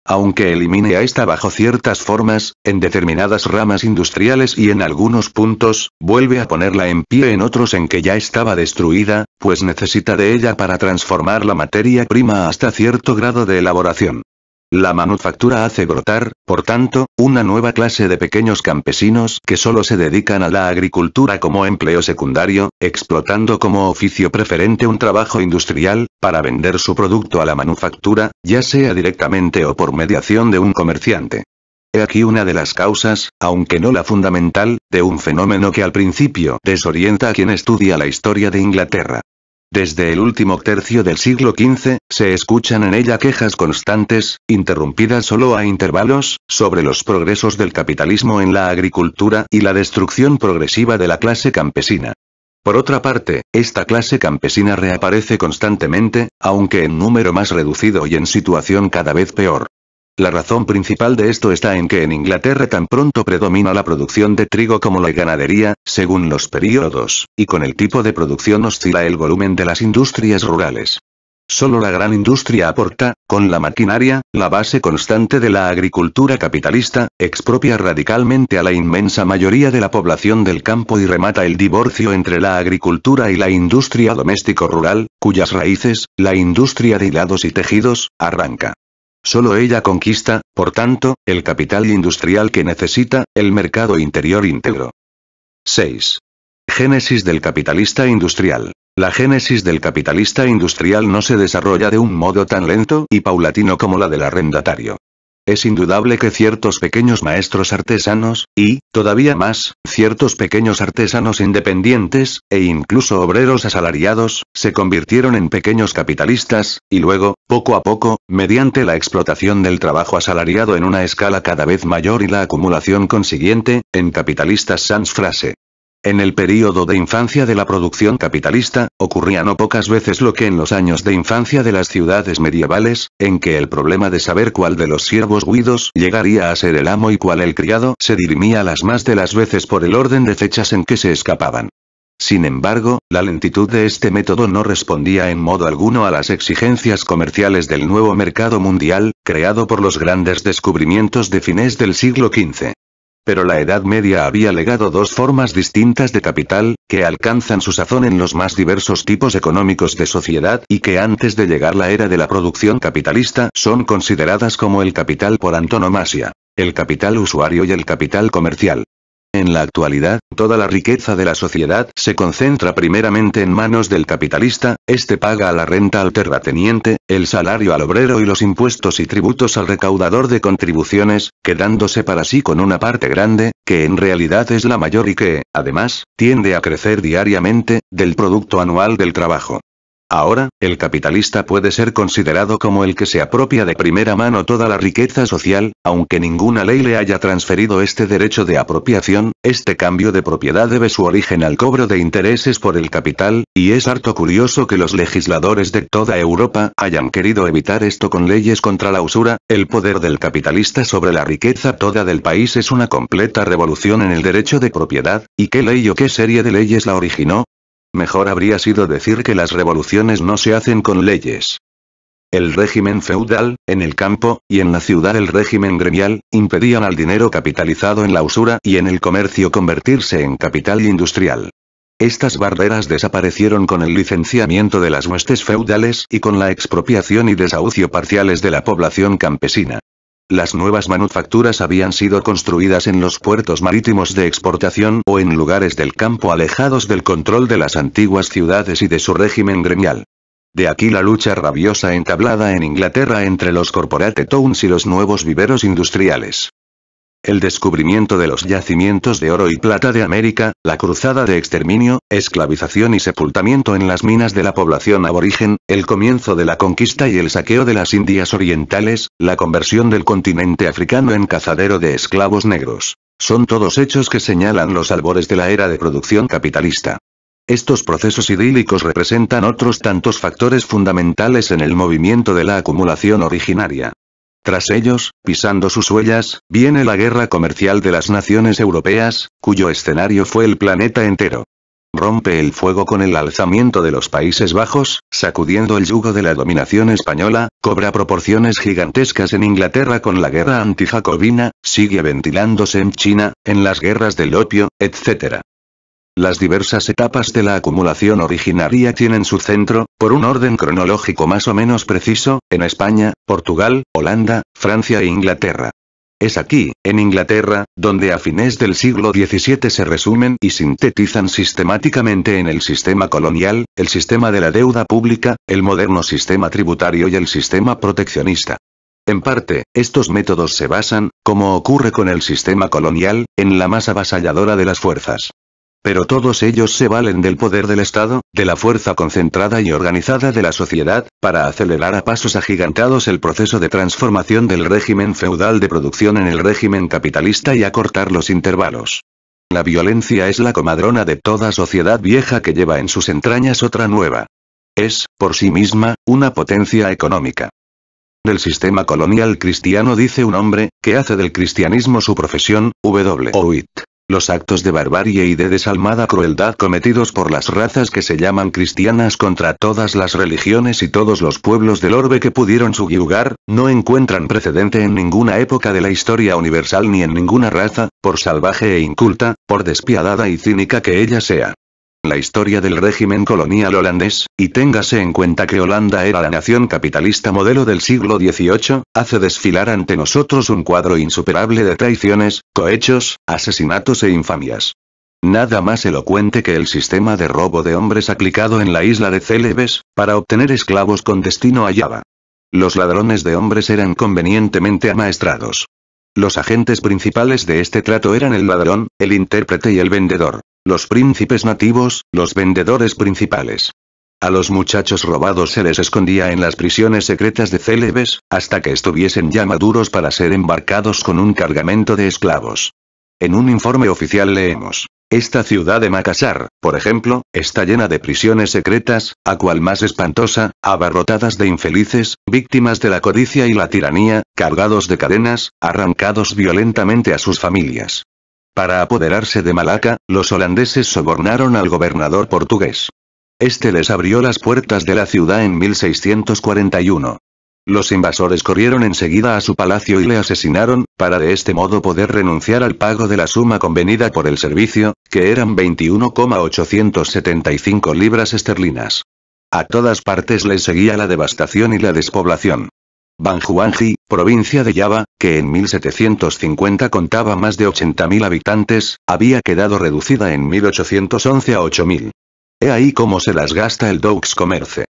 Aunque elimine a esta bajo ciertas formas, en determinadas ramas industriales y en algunos puntos, vuelve a ponerla en pie en otros en que ya estaba destruida, pues necesita de ella para transformar la materia prima hasta cierto grado de elaboración. La manufactura hace brotar, por tanto, una nueva clase de pequeños campesinos que solo se dedican a la agricultura como empleo secundario, explotando como oficio preferente un trabajo industrial, para vender su producto a la manufactura, ya sea directamente o por mediación de un comerciante. He aquí una de las causas, aunque no la fundamental, de un fenómeno que al principio desorienta a quien estudia la historia de Inglaterra. Desde el último tercio del siglo XV, se escuchan en ella quejas constantes, interrumpidas solo a intervalos, sobre los progresos del capitalismo en la agricultura y la destrucción progresiva de la clase campesina. Por otra parte, esta clase campesina reaparece constantemente, aunque en número más reducido y en situación cada vez peor. La razón principal de esto está en que en Inglaterra tan pronto predomina la producción de trigo como la ganadería, según los períodos, y con el tipo de producción oscila el volumen de las industrias rurales. Solo la gran industria aporta, con la maquinaria, la base constante de la agricultura capitalista, expropia radicalmente a la inmensa mayoría de la población del campo y remata el divorcio entre la agricultura y la industria doméstico-rural, cuyas raíces, la industria de hilados y tejidos, arranca. Solo ella conquista, por tanto, el capital industrial que necesita, el mercado interior íntegro. 6. Génesis del capitalista industrial. La génesis del capitalista industrial no se desarrolla de un modo tan lento y paulatino como la del arrendatario. Es indudable que ciertos pequeños maestros artesanos, y, todavía más, ciertos pequeños artesanos independientes, e incluso obreros asalariados, se convirtieron en pequeños capitalistas, y luego, poco a poco, mediante la explotación del trabajo asalariado en una escala cada vez mayor y la acumulación consiguiente, en capitalistas sans frase. En el período de infancia de la producción capitalista, ocurría no pocas veces lo que en los años de infancia de las ciudades medievales, en que el problema de saber cuál de los siervos huidos llegaría a ser el amo y cuál el criado se dirimía las más de las veces por el orden de fechas en que se escapaban. Sin embargo, la lentitud de este método no respondía en modo alguno a las exigencias comerciales del nuevo mercado mundial, creado por los grandes descubrimientos de fines del siglo XV. Pero la Edad Media había legado dos formas distintas de capital, que alcanzan su sazón en los más diversos tipos económicos de sociedad y que antes de llegar la era de la producción capitalista son consideradas como el capital por antonomasia, el capital usuario y el capital comercial. En la actualidad, toda la riqueza de la sociedad se concentra primeramente en manos del capitalista, este paga a la renta al terrateniente, el salario al obrero y los impuestos y tributos al recaudador de contribuciones, quedándose para sí con una parte grande, que en realidad es la mayor y que, además, tiende a crecer diariamente, del producto anual del trabajo. Ahora, el capitalista puede ser considerado como el que se apropia de primera mano toda la riqueza social, aunque ninguna ley le haya transferido este derecho de apropiación. Este cambio de propiedad debe su origen al cobro de intereses por el capital, y es harto curioso que los legisladores de toda Europa hayan querido evitar esto con leyes contra la usura. El poder del capitalista sobre la riqueza toda del país es una completa revolución en el derecho de propiedad, ¿y qué ley o qué serie de leyes la originó? Mejor habría sido decir que las revoluciones no se hacen con leyes. El régimen feudal, en el campo, y en la ciudad el régimen gremial, impedían al dinero capitalizado en la usura y en el comercio convertirse en capital industrial. Estas barreras desaparecieron con el licenciamiento de las huestes feudales y con la expropiación y desahucio parciales de la población campesina. Las nuevas manufacturas habían sido construidas en los puertos marítimos de exportación o en lugares del campo alejados del control de las antiguas ciudades y de su régimen gremial. De aquí la lucha rabiosa entablada en Inglaterra entre los corporate towns y los nuevos viveros industriales. El descubrimiento de los yacimientos de oro y plata de América, la cruzada de exterminio, esclavización y sepultamiento en las minas de la población aborigen, el comienzo de la conquista y el saqueo de las Indias Orientales, la conversión del continente africano en cazadero de esclavos negros. Son todos hechos que señalan los albores de la era de producción capitalista. Estos procesos idílicos representan otros tantos factores fundamentales en el movimiento de la acumulación originaria. Tras ellos, pisando sus huellas, viene la guerra comercial de las naciones europeas, cuyo escenario fue el planeta entero. Rompe el fuego con el alzamiento de los Países Bajos, sacudiendo el yugo de la dominación española, cobra proporciones gigantescas en Inglaterra con la guerra anti-jacobina, sigue ventilándose en China, en las guerras del opio, etc. Las diversas etapas de la acumulación originaria tienen su centro, por un orden cronológico más o menos preciso, en España, Portugal, Holanda, Francia e Inglaterra. Es aquí, en Inglaterra, donde a fines del siglo XVII se resumen y sintetizan sistemáticamente en el sistema colonial, el sistema de la deuda pública, el moderno sistema tributario y el sistema proteccionista. En parte, estos métodos se basan, como ocurre con el sistema colonial, en la más avasalladora de las fuerzas. Pero todos ellos se valen del poder del Estado, de la fuerza concentrada y organizada de la sociedad, para acelerar a pasos agigantados el proceso de transformación del régimen feudal de producción en el régimen capitalista y acortar los intervalos. La violencia es la comadrona de toda sociedad vieja que lleva en sus entrañas otra nueva. Es, por sí misma, una potencia económica. Del sistema colonial cristiano dice un hombre, que hace del cristianismo su profesión, W. Howitt. Los actos de barbarie y de desalmada crueldad cometidos por las razas que se llaman cristianas contra todas las religiones y todos los pueblos del orbe que pudieron subyugar, no encuentran precedente en ninguna época de la historia universal ni en ninguna raza, por salvaje e inculta, por despiadada y cínica que ella sea. La historia del régimen colonial holandés, y téngase en cuenta que Holanda era la nación capitalista modelo del siglo XVIII, hace desfilar ante nosotros un cuadro insuperable de traiciones, cohechos, asesinatos e infamias. Nada más elocuente que el sistema de robo de hombres aplicado en la isla de Celebes, para obtener esclavos con destino a Java. Los ladrones de hombres eran convenientemente amaestrados. Los agentes principales de este trato eran el ladrón, el intérprete y el vendedor. Los príncipes nativos, los vendedores principales. A los muchachos robados se les escondía en las prisiones secretas de Celebes, hasta que estuviesen ya maduros para ser embarcados con un cargamento de esclavos. En un informe oficial leemos: esta ciudad de Makassar, por ejemplo, está llena de prisiones secretas, a cual más espantosa, abarrotadas de infelices, víctimas de la codicia y la tiranía, cargados de cadenas, arrancados violentamente a sus familias. Para apoderarse de Malaca, los holandeses sobornaron al gobernador portugués. Este les abrió las puertas de la ciudad en 1641. Los invasores corrieron enseguida a su palacio y le asesinaron, para de este modo poder renunciar al pago de la suma convenida por el servicio, que eran 21,875 libras esterlinas. A todas partes les seguía la devastación y la despoblación. Banjuangi, provincia de Java, que en 1750 contaba más de 80.000 habitantes, había quedado reducida en 1811 a 8.000. He ahí cómo se las gasta el Deux Commerce.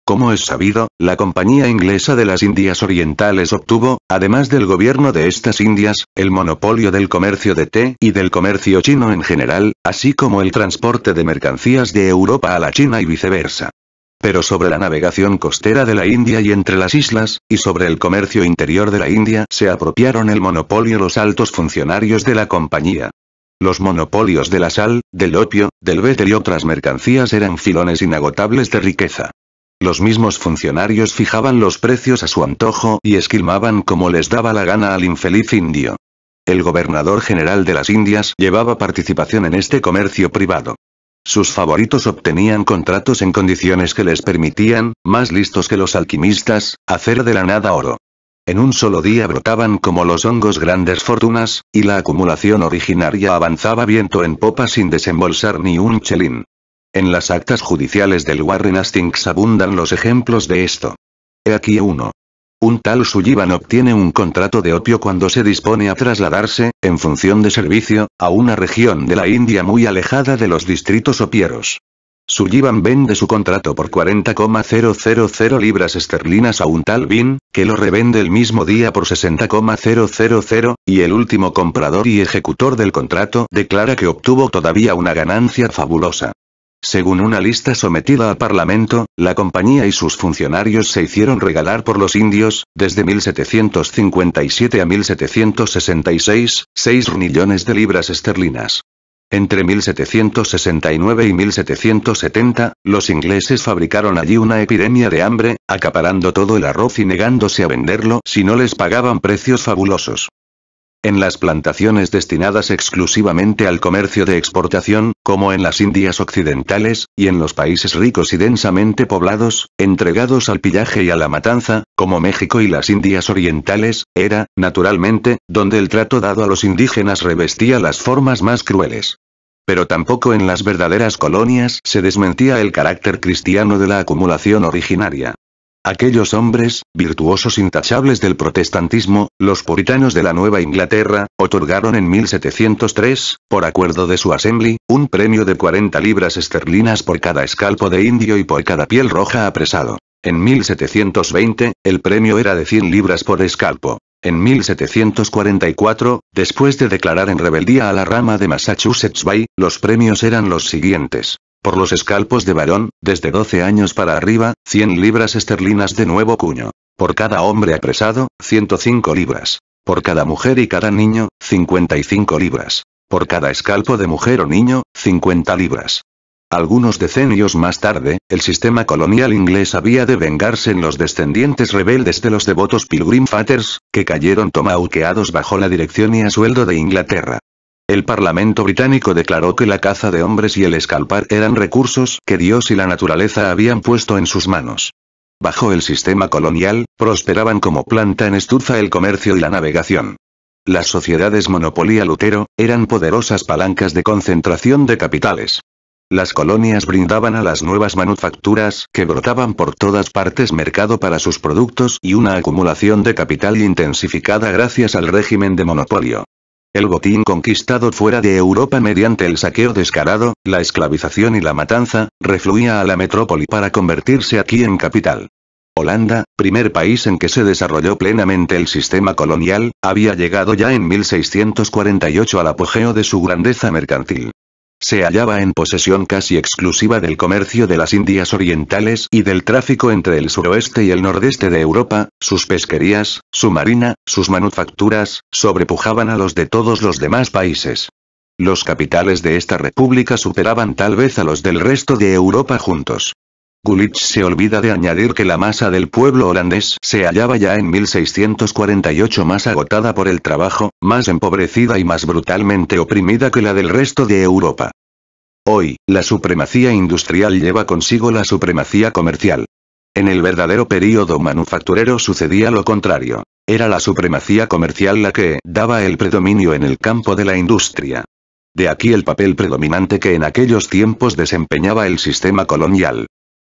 Como es sabido, la Compañía Inglesa de las Indias Orientales obtuvo, además del gobierno de estas Indias, el monopolio del comercio de té y del comercio chino en general, así como el transporte de mercancías de Europa a la China y viceversa. Pero sobre la navegación costera de la India y entre las islas, y sobre el comercio interior de la India se apropiaron el monopolio los altos funcionarios de la compañía. Los monopolios de la sal, del opio, del betel y otras mercancías eran filones inagotables de riqueza. Los mismos funcionarios fijaban los precios a su antojo y esquilmaban como les daba la gana al infeliz indio. El gobernador general de las Indias llevaba participación en este comercio privado. Sus favoritos obtenían contratos en condiciones que les permitían, más listos que los alquimistas, hacer de la nada oro. En un solo día brotaban como los hongos grandes fortunas, y la acumulación originaria avanzaba viento en popa sin desembolsar ni un chelín. En las actas judiciales del Warren Hastings abundan los ejemplos de esto. He aquí uno. Un tal Sullivan obtiene un contrato de opio cuando se dispone a trasladarse, en función de servicio, a una región de la India muy alejada de los distritos opieros. Sullivan vende su contrato por 40,000 libras esterlinas a un tal Bean, que lo revende el mismo día por 60,000, y el último comprador y ejecutor del contrato declara que obtuvo todavía una ganancia fabulosa. Según una lista sometida al Parlamento, la compañía y sus funcionarios se hicieron regalar por los indios, desde 1757 a 1766, 6 millones de libras esterlinas. Entre 1769 y 1770, los ingleses fabricaron allí una epidemia de hambre, acaparando todo el arroz y negándose a venderlo si no les pagaban precios fabulosos. En las plantaciones destinadas exclusivamente al comercio de exportación, como en las Indias Occidentales, y en los países ricos y densamente poblados, entregados al pillaje y a la matanza, como México y las Indias Orientales, era, naturalmente, donde el trato dado a los indígenas revestía las formas más crueles. Pero tampoco en las verdaderas colonias se desmentía el carácter cristiano de la acumulación originaria. Aquellos hombres, virtuosos intachables del protestantismo, los puritanos de la Nueva Inglaterra, otorgaron en 1703, por acuerdo de su assembly, un premio de 40 libras esterlinas por cada escalpo de indio y por cada piel roja apresado. En 1720, el premio era de 100 libras por escalpo. En 1744, después de declarar en rebeldía a la rama de Massachusetts Bay, los premios eran los siguientes. Por los escalpos de varón, desde 12 años para arriba, 100 libras esterlinas de nuevo cuño. Por cada hombre apresado, 105 libras. Por cada mujer y cada niño, 55 libras. Por cada escalpo de mujer o niño, 50 libras. Algunos decenios más tarde, el sistema colonial inglés había de vengarse en los descendientes rebeldes de los devotos Pilgrim Fathers, que cayeron tomahawkeados bajo la dirección y a sueldo de Inglaterra. El Parlamento británico declaró que la caza de hombres y el escalpar eran recursos que Dios y la naturaleza habían puesto en sus manos. Bajo el sistema colonial, prosperaban como planta en estufa el comercio y la navegación. Las sociedades Monopoly a Lutero eran poderosas palancas de concentración de capitales. Las colonias brindaban a las nuevas manufacturas que brotaban por todas partes mercado para sus productos y una acumulación de capital intensificada gracias al régimen de monopolio. El botín conquistado fuera de Europa mediante el saqueo descarado, la esclavización y la matanza, refluía a la metrópoli para convertirse aquí en capital. Holanda, primer país en que se desarrolló plenamente el sistema colonial, había llegado ya en 1648 al apogeo de su grandeza mercantil. Se hallaba en posesión casi exclusiva del comercio de las Indias Orientales y del tráfico entre el suroeste y el nordeste de Europa, sus pesquerías, su marina, sus manufacturas, sobrepujaban a los de todos los demás países. Los capitales de esta república superaban tal vez a los del resto de Europa juntos. Coolidge se olvida de añadir que la masa del pueblo holandés se hallaba ya en 1648 más agotada por el trabajo, más empobrecida y más brutalmente oprimida que la del resto de Europa. Hoy, la supremacía industrial lleva consigo la supremacía comercial. En el verdadero período manufacturero sucedía lo contrario. Era la supremacía comercial la que daba el predominio en el campo de la industria. De aquí el papel predominante que en aquellos tiempos desempeñaba el sistema colonial.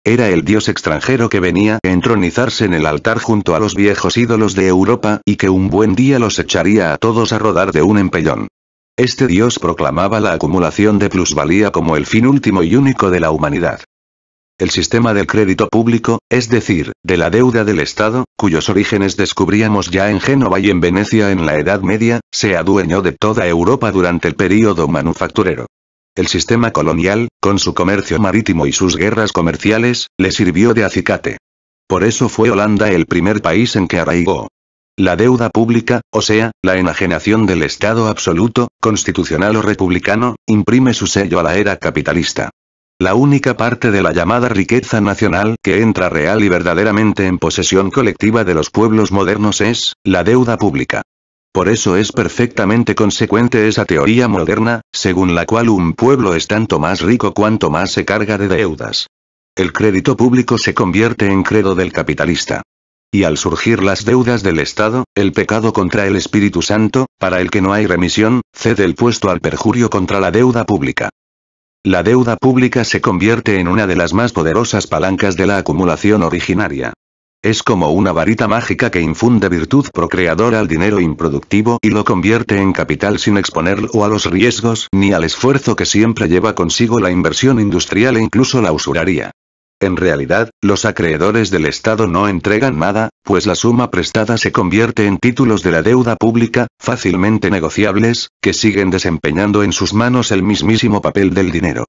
Era el dios extranjero que venía a entronizarse en el altar junto a los viejos ídolos de Europa y que un buen día los echaría a todos a rodar de un empellón. Este dios proclamaba la acumulación de plusvalía como el fin último y único de la humanidad. El sistema del crédito público, es decir, de la deuda del Estado, cuyos orígenes descubríamos ya en Génova y en Venecia en la Edad Media, se adueñó de toda Europa durante el período manufacturero. El sistema colonial, con su comercio marítimo y sus guerras comerciales, le sirvió de acicate. Por eso fue Holanda el primer país en que arraigó la deuda pública, o sea, la enajenación del Estado absoluto, constitucional o republicano, imprime su sello a la era capitalista. La única parte de la llamada riqueza nacional que entra real y verdaderamente en posesión colectiva de los pueblos modernos es la deuda pública. Por eso es perfectamente consecuente esa teoría moderna, según la cual un pueblo es tanto más rico cuanto más se carga de deudas. El crédito público se convierte en credo del capitalista. Y al surgir las deudas del Estado, el pecado contra el Espíritu Santo, para el que no hay remisión, cede el puesto al perjurio contra la deuda pública. La deuda pública se convierte en una de las más poderosas palancas de la acumulación originaria. Es como una varita mágica que infunde virtud procreadora al dinero improductivo y lo convierte en capital sin exponerlo a los riesgos ni al esfuerzo que siempre lleva consigo la inversión industrial e incluso la usuraría. En realidad, los acreedores del Estado no entregan nada, pues la suma prestada se convierte en títulos de la deuda pública, fácilmente negociables, que siguen desempeñando en sus manos el mismísimo papel del dinero.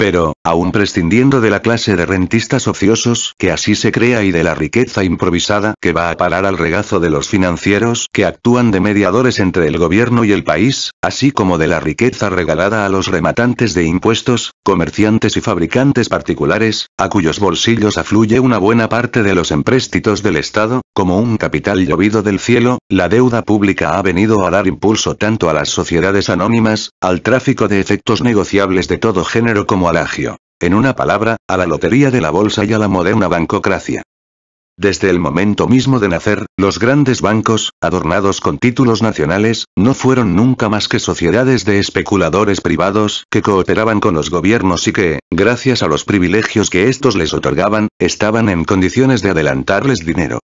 Pero, aun prescindiendo de la clase de rentistas ociosos que así se crea y de la riqueza improvisada que va a parar al regazo de los financieros que actúan de mediadores entre el gobierno y el país, así como de la riqueza regalada a los rematantes de impuestos, comerciantes y fabricantes particulares, a cuyos bolsillos afluye una buena parte de los empréstitos del Estado, como un capital llovido del cielo, la deuda pública ha venido a dar impulso tanto a las sociedades anónimas, al tráfico de efectos negociables de todo género como al agio. En una palabra, a la lotería de la bolsa y a la moderna bancocracia. Desde el momento mismo de nacer, los grandes bancos, adornados con títulos nacionales, no fueron nunca más que sociedades de especuladores privados que cooperaban con los gobiernos y que, gracias a los privilegios que estos les otorgaban, estaban en condiciones de adelantarles dinero.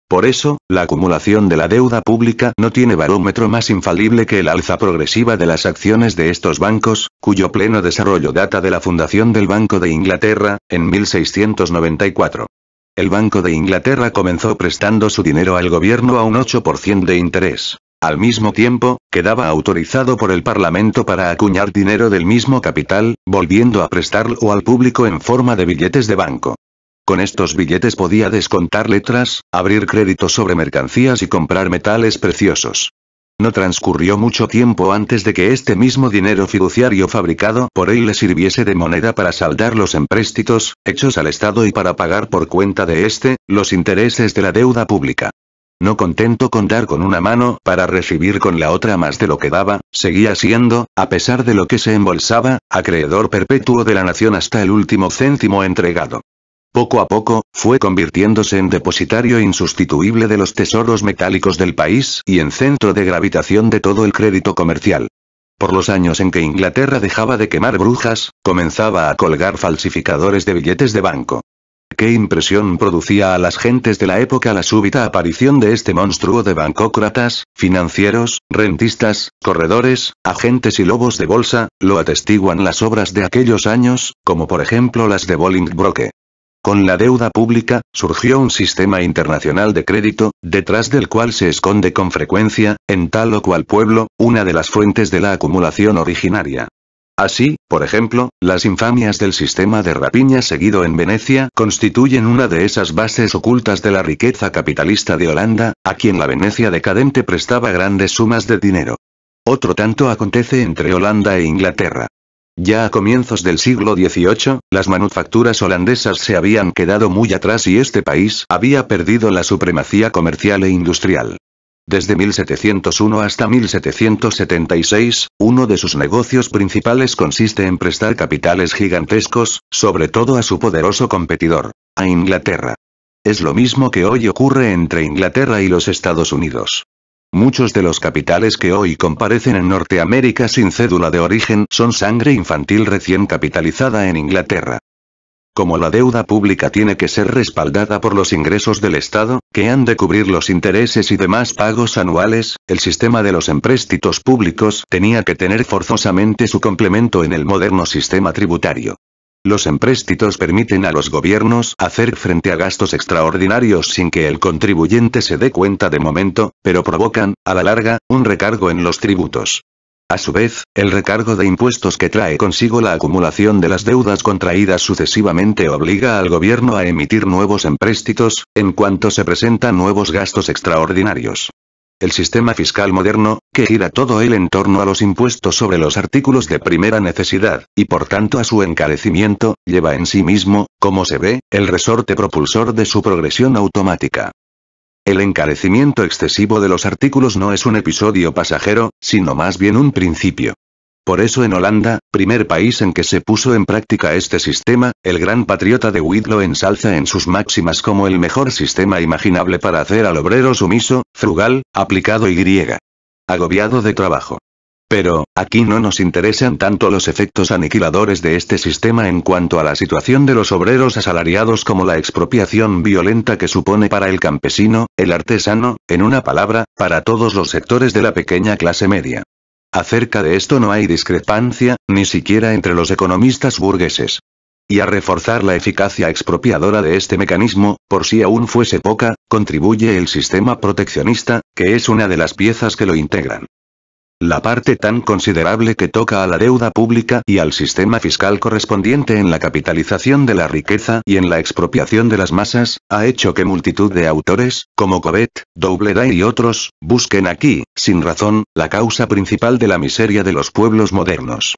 Por eso, la acumulación de la deuda pública no tiene barómetro más infalible que el alza progresiva de las acciones de estos bancos, cuyo pleno desarrollo data de la fundación del Banco de Inglaterra, en 1694. El Banco de Inglaterra comenzó prestando su dinero al gobierno a un 8% de interés. Al mismo tiempo, quedaba autorizado por el Parlamento para acuñar dinero del mismo capital, volviendo a prestarlo al público en forma de billetes de banco. Con estos billetes podía descontar letras, abrir créditos sobre mercancías y comprar metales preciosos. No transcurrió mucho tiempo antes de que este mismo dinero fiduciario fabricado por él le sirviese de moneda para saldar los empréstitos, hechos al Estado y para pagar por cuenta de este, los intereses de la deuda pública. No contento con dar con una mano para recibir con la otra más de lo que daba, seguía siendo, a pesar de lo que se embolsaba, acreedor perpetuo de la nación hasta el último céntimo entregado. Poco a poco, fue convirtiéndose en depositario insustituible de los tesoros metálicos del país y en centro de gravitación de todo el crédito comercial. Por los años en que Inglaterra dejaba de quemar brujas, comenzaba a colgar falsificadores de billetes de banco. ¿Qué impresión producía a las gentes de la época la súbita aparición de este monstruo de bancócratas, financieros, rentistas, corredores, agentes y lobos de bolsa? Lo atestiguan las obras de aquellos años, como por ejemplo las de Bolingbroke. Con la deuda pública, surgió un sistema internacional de crédito, detrás del cual se esconde con frecuencia, en tal o cual pueblo, una de las fuentes de la acumulación originaria. Así, por ejemplo, las infamias del sistema de rapiña seguido en Venecia constituyen una de esas bases ocultas de la riqueza capitalista de Holanda, a quien la Venecia decadente prestaba grandes sumas de dinero. Otro tanto acontece entre Holanda e Inglaterra. Ya a comienzos del siglo XVIII, las manufacturas holandesas se habían quedado muy atrás y este país había perdido la supremacía comercial e industrial. Desde 1701 hasta 1776, uno de sus negocios principales consiste en prestar capitales gigantescos, sobre todo a su poderoso competidor, a Inglaterra. Es lo mismo que hoy ocurre entre Inglaterra y los Estados Unidos. Muchos de los capitales que hoy comparecen en Norteamérica sin cédula de origen son sangre infantil recién capitalizada en Inglaterra. Como la deuda pública tiene que ser respaldada por los ingresos del Estado, que han de cubrir los intereses y demás pagos anuales, el sistema de los empréstitos públicos tenía que tener forzosamente su complemento en el moderno sistema tributario. Los empréstitos permiten a los gobiernos hacer frente a gastos extraordinarios sin que el contribuyente se dé cuenta de momento, pero provocan, a la larga, un recargo en los tributos. A su vez, el recargo de impuestos que trae consigo la acumulación de las deudas contraídas sucesivamente obliga al gobierno a emitir nuevos empréstitos, en cuanto se presentan nuevos gastos extraordinarios. El sistema fiscal moderno, que gira todo él en torno a los impuestos sobre los artículos de primera necesidad, y por tanto a su encarecimiento, lleva en sí mismo, como se ve, el resorte propulsor de su progresión automática. El encarecimiento excesivo de los artículos no es un episodio pasajero, sino más bien un principio. Por eso en Holanda, primer país en que se puso en práctica este sistema, el gran patriota de Witt lo ensalza en sus máximas como el mejor sistema imaginable para hacer al obrero sumiso, frugal, aplicado y agobiado de trabajo. Pero, aquí no nos interesan tanto los efectos aniquiladores de este sistema en cuanto a la situación de los obreros asalariados como la expropiación violenta que supone para el campesino, el artesano, en una palabra, para todos los sectores de la pequeña clase media. Acerca de esto no hay discrepancia, ni siquiera entre los economistas burgueses. Y a reforzar la eficacia expropiadora de este mecanismo, por si aún fuese poca, contribuye el sistema proteccionista, que es una de las piezas que lo integran. La parte tan considerable que toca a la deuda pública y al sistema fiscal correspondiente en la capitalización de la riqueza y en la expropiación de las masas, ha hecho que multitud de autores, como Cobbett, Doubleday y otros, busquen aquí, sin razón, la causa principal de la miseria de los pueblos modernos.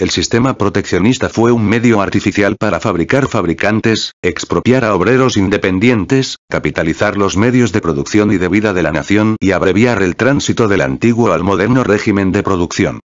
El sistema proteccionista fue un medio artificial para fabricar fabricantes, expropiar a obreros independientes, capitalizar los medios de producción y de vida de la nación y abreviar el tránsito del antiguo al moderno régimen de producción.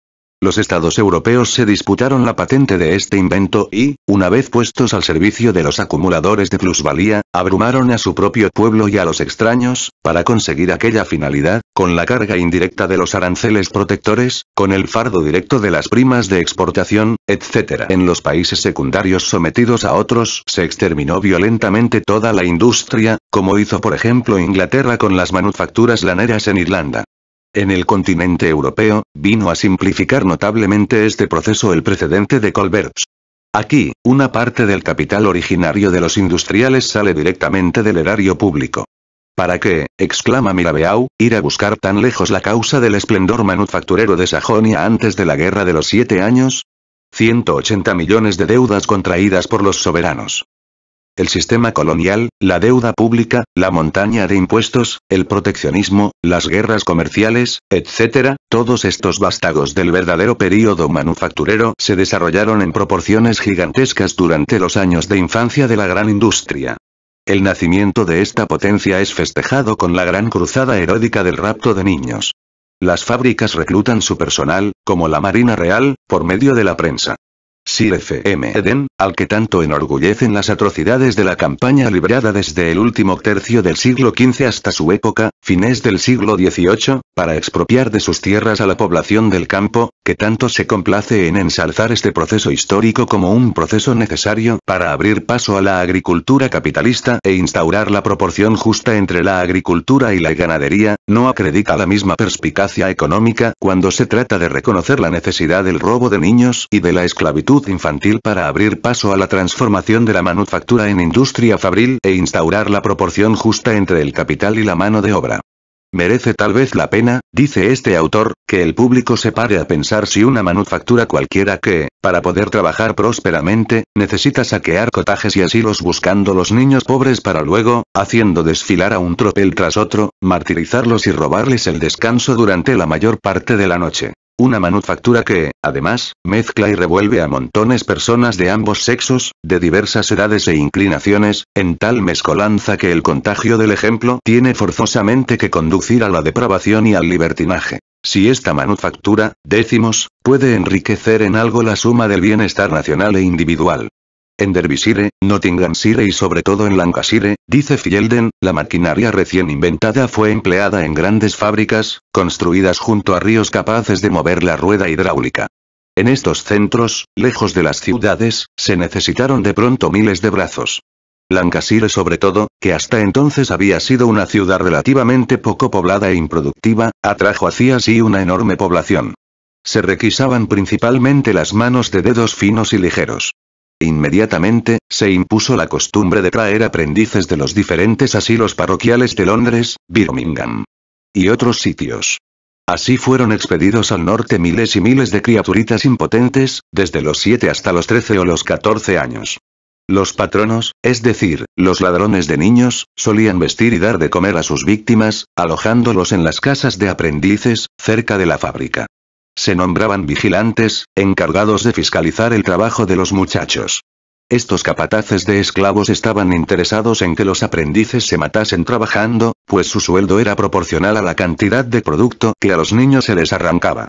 Los estados europeos se disputaron la patente de este invento y, una vez puestos al servicio de los acumuladores de plusvalía, abrumaron a su propio pueblo y a los extraños, para conseguir aquella finalidad, con la carga indirecta de los aranceles protectores, con el fardo directo de las primas de exportación, etc. En los países secundarios sometidos a otros, se exterminó violentamente toda la industria, como hizo por ejemplo Inglaterra con las manufacturas laneras en Irlanda. En el continente europeo, vino a simplificar notablemente este proceso el precedente de Colberts. Aquí, una parte del capital originario de los industriales sale directamente del erario público. ¿Para qué?, exclama Mirabeau, ir a buscar tan lejos la causa del esplendor manufacturero de Sajonia antes de la Guerra de los 7 años? 180 millones de deudas contraídas por los soberanos. El sistema colonial, la deuda pública, la montaña de impuestos, el proteccionismo, las guerras comerciales, etc., todos estos vástagos del verdadero período manufacturero se desarrollaron en proporciones gigantescas durante los años de infancia de la gran industria. El nacimiento de esta potencia es festejado con la gran cruzada heroica del rapto de niños. Las fábricas reclutan su personal, como la Marina Real, por medio de la prensa. Sir F.M. Eden, al que tanto enorgullecen las atrocidades de la campaña librada desde el último tercio del siglo XV hasta su época, fines del siglo XVIII, para expropiar de sus tierras a la población del campo, que tanto se complace en ensalzar este proceso histórico como un proceso necesario para abrir paso a la agricultura capitalista e instaurar la proporción justa entre la agricultura y la ganadería, no acredita la misma perspicacia económica cuando se trata de reconocer la necesidad del robo de niños y de la esclavitud infantil para abrir paso a la transformación de la manufactura en industria fabril e instaurar la proporción justa entre el capital y la mano de obra. Merece tal vez la pena, dice este autor, que el público se pare a pensar si una manufactura cualquiera que, para poder trabajar prósperamente, necesita saquear cotajes y asilos buscando los niños pobres para luego, haciendo desfilar a un tropel tras otro, martirizarlos y robarles el descanso durante la mayor parte de la noche. Una manufactura que, además, mezcla y revuelve a montones personas de ambos sexos, de diversas edades e inclinaciones, en tal mezcolanza que el contagio del ejemplo tiene forzosamente que conducir a la depravación y al libertinaje. Si esta manufactura, decimos, puede enriquecer en algo la suma del bienestar nacional e individual. En Derbyshire, Nottinghamshire y sobre todo en Lancashire, dice Fielden, la maquinaria recién inventada fue empleada en grandes fábricas, construidas junto a ríos capaces de mover la rueda hidráulica. En estos centros, lejos de las ciudades, se necesitaron de pronto miles de brazos. Lancashire sobre todo, que hasta entonces había sido una ciudad relativamente poco poblada e improductiva, atrajo hacia sí una enorme población. Se requisaban principalmente las manos de dedos finos y ligeros. Inmediatamente, se impuso la costumbre de traer aprendices de los diferentes asilos parroquiales de Londres, Birmingham y otros sitios. Así fueron expedidos al norte miles y miles de criaturitas impotentes, desde los 7 hasta los 13 o los 14 años. Los patronos, es decir, los ladrones de niños, solían vestir y dar de comer a sus víctimas, alojándolos en las casas de aprendices, cerca de la fábrica. Se nombraban vigilantes, encargados de fiscalizar el trabajo de los muchachos. Estos capataces de esclavos estaban interesados en que los aprendices se matasen trabajando, pues su sueldo era proporcional a la cantidad de producto que a los niños se les arrancaba.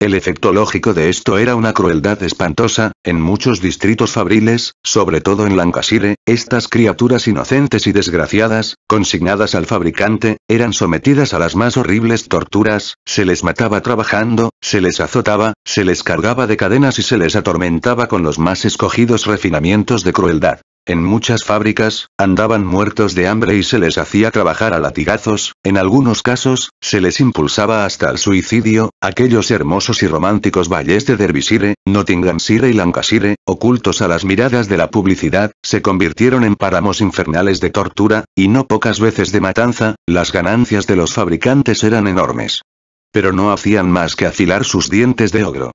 El efecto lógico de esto era una crueldad espantosa. En muchos distritos fabriles, sobre todo en Lancashire, estas criaturas inocentes y desgraciadas, consignadas al fabricante, eran sometidas a las más horribles torturas, se les mataba trabajando, se les azotaba, se les cargaba de cadenas y se les atormentaba con los más escogidos refinamientos de crueldad. En muchas fábricas, andaban muertos de hambre y se les hacía trabajar a latigazos, en algunos casos, se les impulsaba hasta el suicidio. Aquellos hermosos y románticos valles de Derbyshire, Nottinghamshire y Lancashire, ocultos a las miradas de la publicidad, se convirtieron en páramos infernales de tortura, y no pocas veces de matanza. Las ganancias de los fabricantes eran enormes. Pero no hacían más que afilar sus dientes de ogro.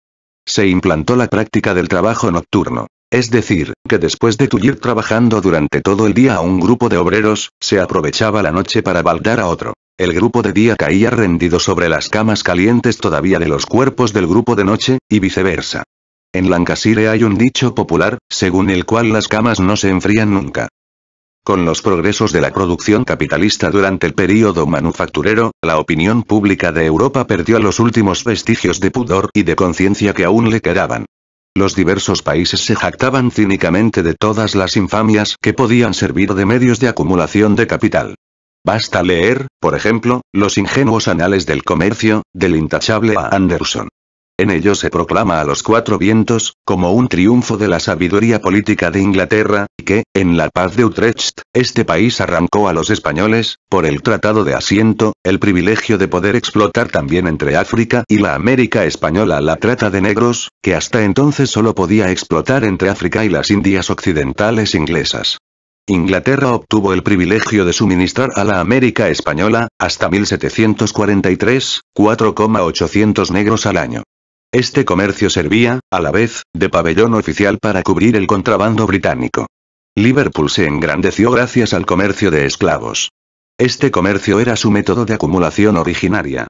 Se implantó la práctica del trabajo nocturno. Es decir, que después de tullir trabajando durante todo el día a un grupo de obreros, se aprovechaba la noche para baldar a otro. El grupo de día caía rendido sobre las camas calientes todavía de los cuerpos del grupo de noche, y viceversa. En Lancashire hay un dicho popular, según el cual las camas no se enfrían nunca. Con los progresos de la producción capitalista durante el período manufacturero, la opinión pública de Europa perdió los últimos vestigios de pudor y de conciencia que aún le quedaban. Los diversos países se jactaban cínicamente de todas las infamias que podían servir de medios de acumulación de capital. Basta leer, por ejemplo, los ingenuos anales del comercio, del intachable A. Anderson. En ellos se proclama a los cuatro vientos, como un triunfo de la sabiduría política de Inglaterra, que, en la paz de Utrecht, este país arrancó a los españoles, por el Tratado de Asiento, el privilegio de poder explotar también entre África y la América española la trata de negros, que hasta entonces solo podía explotar entre África y las Indias occidentales inglesas. Inglaterra obtuvo el privilegio de suministrar a la América española, hasta 1743, 4,800 negros al año. Este comercio servía, a la vez, de pabellón oficial para cubrir el contrabando británico. Liverpool se engrandeció gracias al comercio de esclavos. Este comercio era su método de acumulación originaria.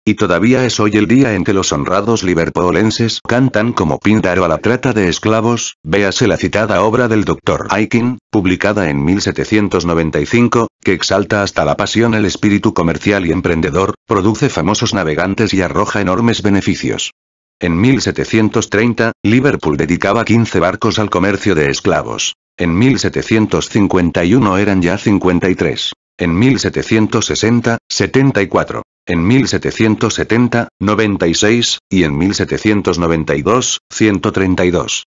Y todavía es hoy el día en que los honrados liverpoolenses cantan como Píndaro a la trata de esclavos, véase la citada obra del Dr. Aikin, publicada en 1795, que exalta hasta la pasión el espíritu comercial y emprendedor, produce famosos navegantes y arroja enormes beneficios. En 1730, Liverpool dedicaba 15 barcos al comercio de esclavos. En 1751 eran ya 53. En 1760, 74. En 1770, 96, y en 1792, 132.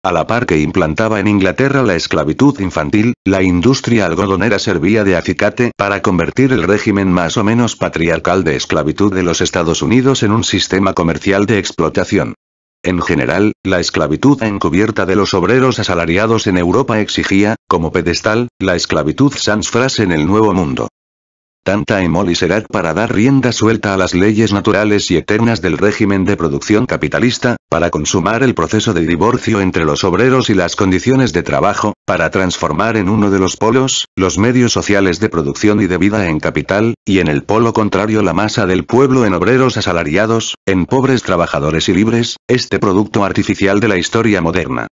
A la par que implantaba en Inglaterra la esclavitud infantil, la industria algodonera servía de acicate para convertir el régimen más o menos patriarcal de esclavitud de los Estados Unidos en un sistema comercial de explotación. En general, la esclavitud encubierta de los obreros asalariados en Europa exigía, como pedestal, la esclavitud sans phrase en el Nuevo Mundo. Tanta emoliserat para dar rienda suelta a las leyes naturales y eternas del régimen de producción capitalista, para consumar el proceso de divorcio entre los obreros y las condiciones de trabajo, para transformar en uno de los polos, los medios sociales de producción y de vida en capital, y en el polo contrario la masa del pueblo en obreros asalariados, en pobres trabajadores y libres, este producto artificial de la historia moderna.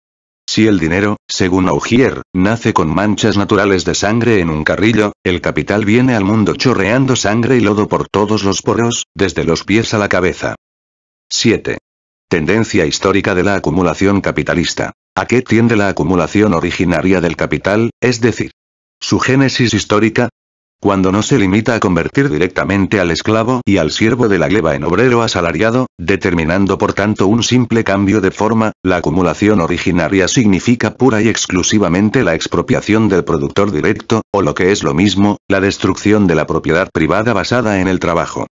Si el dinero, según Augier, nace con manchas naturales de sangre en un carrillo, el capital viene al mundo chorreando sangre y lodo por todos los poros, desde los pies a la cabeza. 7. Tendencia histórica de la acumulación capitalista. ¿A qué tiende la acumulación originaria del capital, es decir, su génesis histórica? Cuando no se limita a convertir directamente al esclavo y al siervo de la gleba en obrero asalariado, determinando por tanto un simple cambio de forma, la acumulación originaria significa pura y exclusivamente la expropiación del productor directo, o lo que es lo mismo, la destrucción de la propiedad privada basada en el trabajo.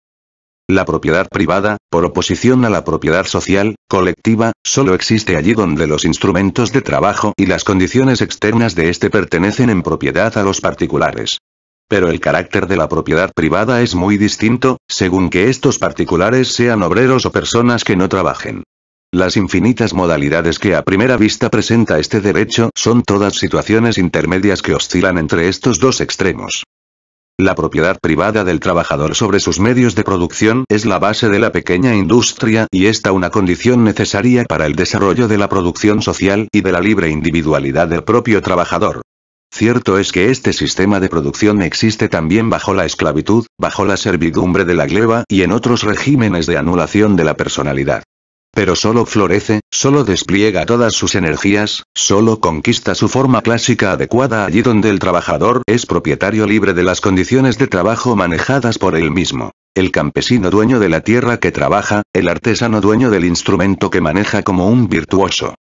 La propiedad privada, por oposición a la propiedad social, colectiva, solo existe allí donde los instrumentos de trabajo y las condiciones externas de éste pertenecen en propiedad a los particulares. Pero el carácter de la propiedad privada es muy distinto, según que estos particulares sean obreros o personas que no trabajen. Las infinitas modalidades que a primera vista presenta este derecho son todas situaciones intermedias que oscilan entre estos dos extremos. La propiedad privada del trabajador sobre sus medios de producción es la base de la pequeña industria y esta una condición necesaria para el desarrollo de la producción social y de la libre individualidad del propio trabajador. Cierto es que este sistema de producción existe también bajo la esclavitud, bajo la servidumbre de la gleba y en otros regímenes de anulación de la personalidad. Pero solo florece, solo despliega todas sus energías, solo conquista su forma clásica adecuada allí donde el trabajador es propietario libre de las condiciones de trabajo manejadas por él mismo. El campesino dueño de la tierra que trabaja, el artesano dueño del instrumento que maneja como un virtuoso.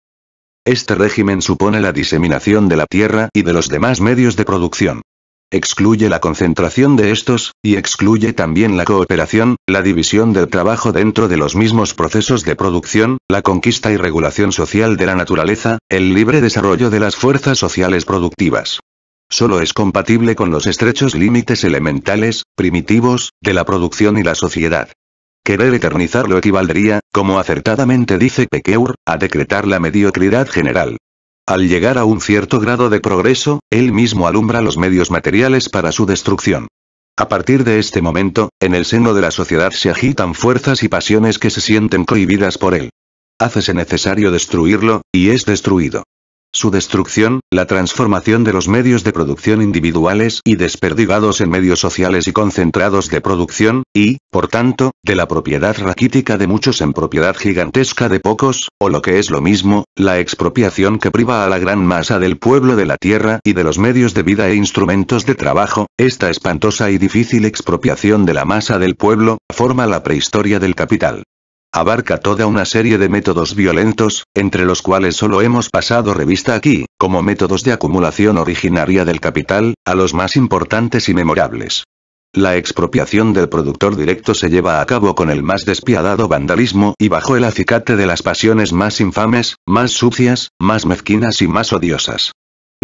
Este régimen supone la diseminación de la tierra y de los demás medios de producción. Excluye la concentración de estos, y excluye también la cooperación, la división del trabajo dentro de los mismos procesos de producción, la conquista y regulación social de la naturaleza, el libre desarrollo de las fuerzas sociales productivas. Solo es compatible con los estrechos límites elementales, primitivos, de la producción y la sociedad. Querer eternizarlo equivaldría, como acertadamente dice Pekeur, a decretar la mediocridad general. Al llegar a un cierto grado de progreso, él mismo alumbra los medios materiales para su destrucción. A partir de este momento, en el seno de la sociedad se agitan fuerzas y pasiones que se sienten cohibidas por él. Hácese necesario destruirlo, y es destruido. Su destrucción, la transformación de los medios de producción individuales y desperdigados en medios sociales y concentrados de producción, y, por tanto, de la propiedad raquítica de muchos en propiedad gigantesca de pocos, o lo que es lo mismo, la expropiación que priva a la gran masa del pueblo de la tierra y de los medios de vida e instrumentos de trabajo, esta espantosa y difícil expropiación de la masa del pueblo, forma la prehistoria del capital. Abarca toda una serie de métodos violentos, entre los cuales solo hemos pasado revista aquí, como métodos de acumulación originaria del capital, a los más importantes y memorables. La expropiación del productor directo se lleva a cabo con el más despiadado vandalismo y bajo el acicate de las pasiones más infames, más sucias, más mezquinas y más odiosas.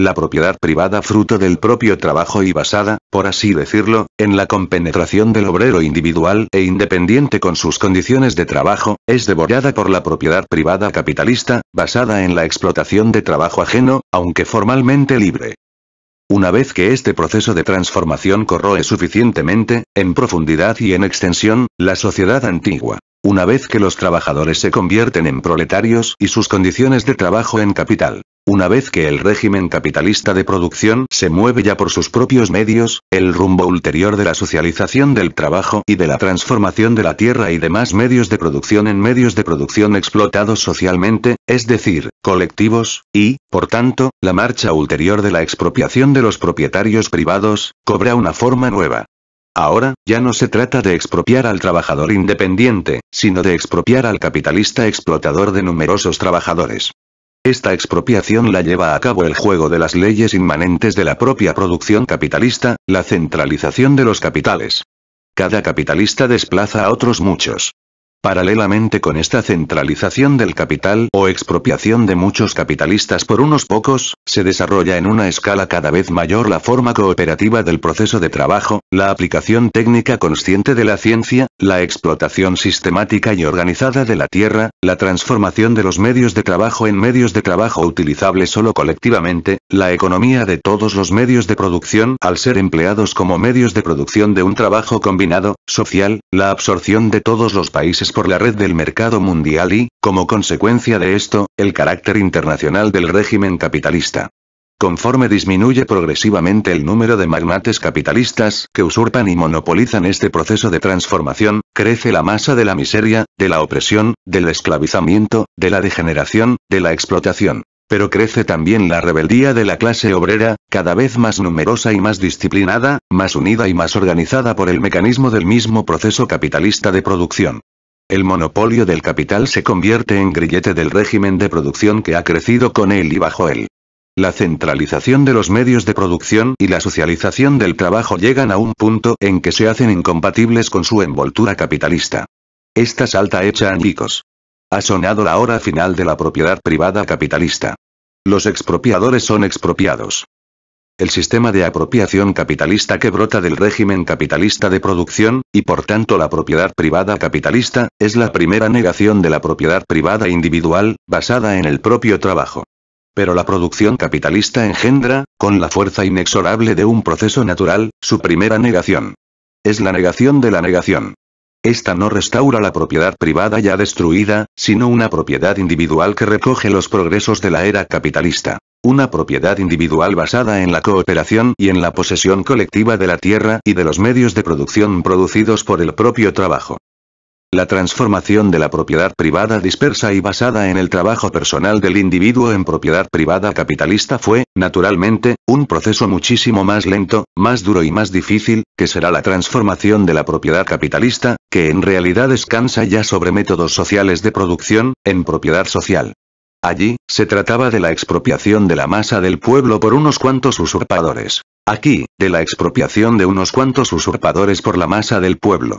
La propiedad privada fruto del propio trabajo y basada, por así decirlo, en la compenetración del obrero individual e independiente con sus condiciones de trabajo, es devorada por la propiedad privada capitalista, basada en la explotación de trabajo ajeno, aunque formalmente libre. Una vez que este proceso de transformación corroe suficientemente, en profundidad y en extensión, la sociedad antigua. Una vez que los trabajadores se convierten en proletarios y sus condiciones de trabajo en capital. Una vez que el régimen capitalista de producción se mueve ya por sus propios medios, el rumbo ulterior de la socialización del trabajo y de la transformación de la tierra y demás medios de producción en medios de producción explotados socialmente, es decir, colectivos, y, por tanto, la marcha ulterior de la expropiación de los propietarios privados, cobra una forma nueva. Ahora, ya no se trata de expropiar al trabajador independiente, sino de expropiar al capitalista explotador de numerosos trabajadores. Esta expropiación la lleva a cabo el juego de las leyes inmanentes de la propia producción capitalista, la centralización de los capitales. Cada capitalista desplaza a otros muchos. Paralelamente con esta centralización del capital o expropiación de muchos capitalistas por unos pocos, se desarrolla en una escala cada vez mayor la forma cooperativa del proceso de trabajo, la aplicación técnica consciente de la ciencia, la explotación sistemática y organizada de la tierra, la transformación de los medios de trabajo en medios de trabajo utilizables solo colectivamente, la economía de todos los medios de producción al ser empleados como medios de producción de un trabajo combinado, social, la absorción de todos los países por la red del mercado mundial y, como consecuencia de esto, el carácter internacional del régimen capitalista. Conforme disminuye progresivamente el número de magnates capitalistas que usurpan y monopolizan este proceso de transformación, crece la masa de la miseria, de la opresión, del esclavizamiento, de la degeneración, de la explotación. Pero crece también la rebeldía de la clase obrera, cada vez más numerosa y más disciplinada, más unida y más organizada por el mecanismo del mismo proceso capitalista de producción. El monopolio del capital se convierte en grillete del régimen de producción que ha crecido con él y bajo él. La centralización de los medios de producción y la socialización del trabajo llegan a un punto en que se hacen incompatibles con su envoltura capitalista. Esta salta hecha añicos. Ha sonado la hora final de la propiedad privada capitalista. Los expropiadores son expropiados. El sistema de apropiación capitalista que brota del régimen capitalista de producción, y por tanto la propiedad privada capitalista, es la primera negación de la propiedad privada individual, basada en el propio trabajo. Pero la producción capitalista engendra, con la fuerza inexorable de un proceso natural, su primera negación. Es la negación de la negación. Esta no restaura la propiedad privada ya destruida, sino una propiedad individual que recoge los progresos de la era capitalista. Una propiedad individual basada en la cooperación y en la posesión colectiva de la tierra y de los medios de producción producidos por el propio trabajo. La transformación de la propiedad privada dispersa y basada en el trabajo personal del individuo en propiedad privada capitalista fue, naturalmente, un proceso muchísimo más lento, más duro y más difícil, que será la transformación de la propiedad capitalista, que en realidad descansa ya sobre métodos sociales de producción, en propiedad social. Allí, se trataba de la expropiación de la masa del pueblo por unos cuantos usurpadores. Aquí, de la expropiación de unos cuantos usurpadores por la masa del pueblo.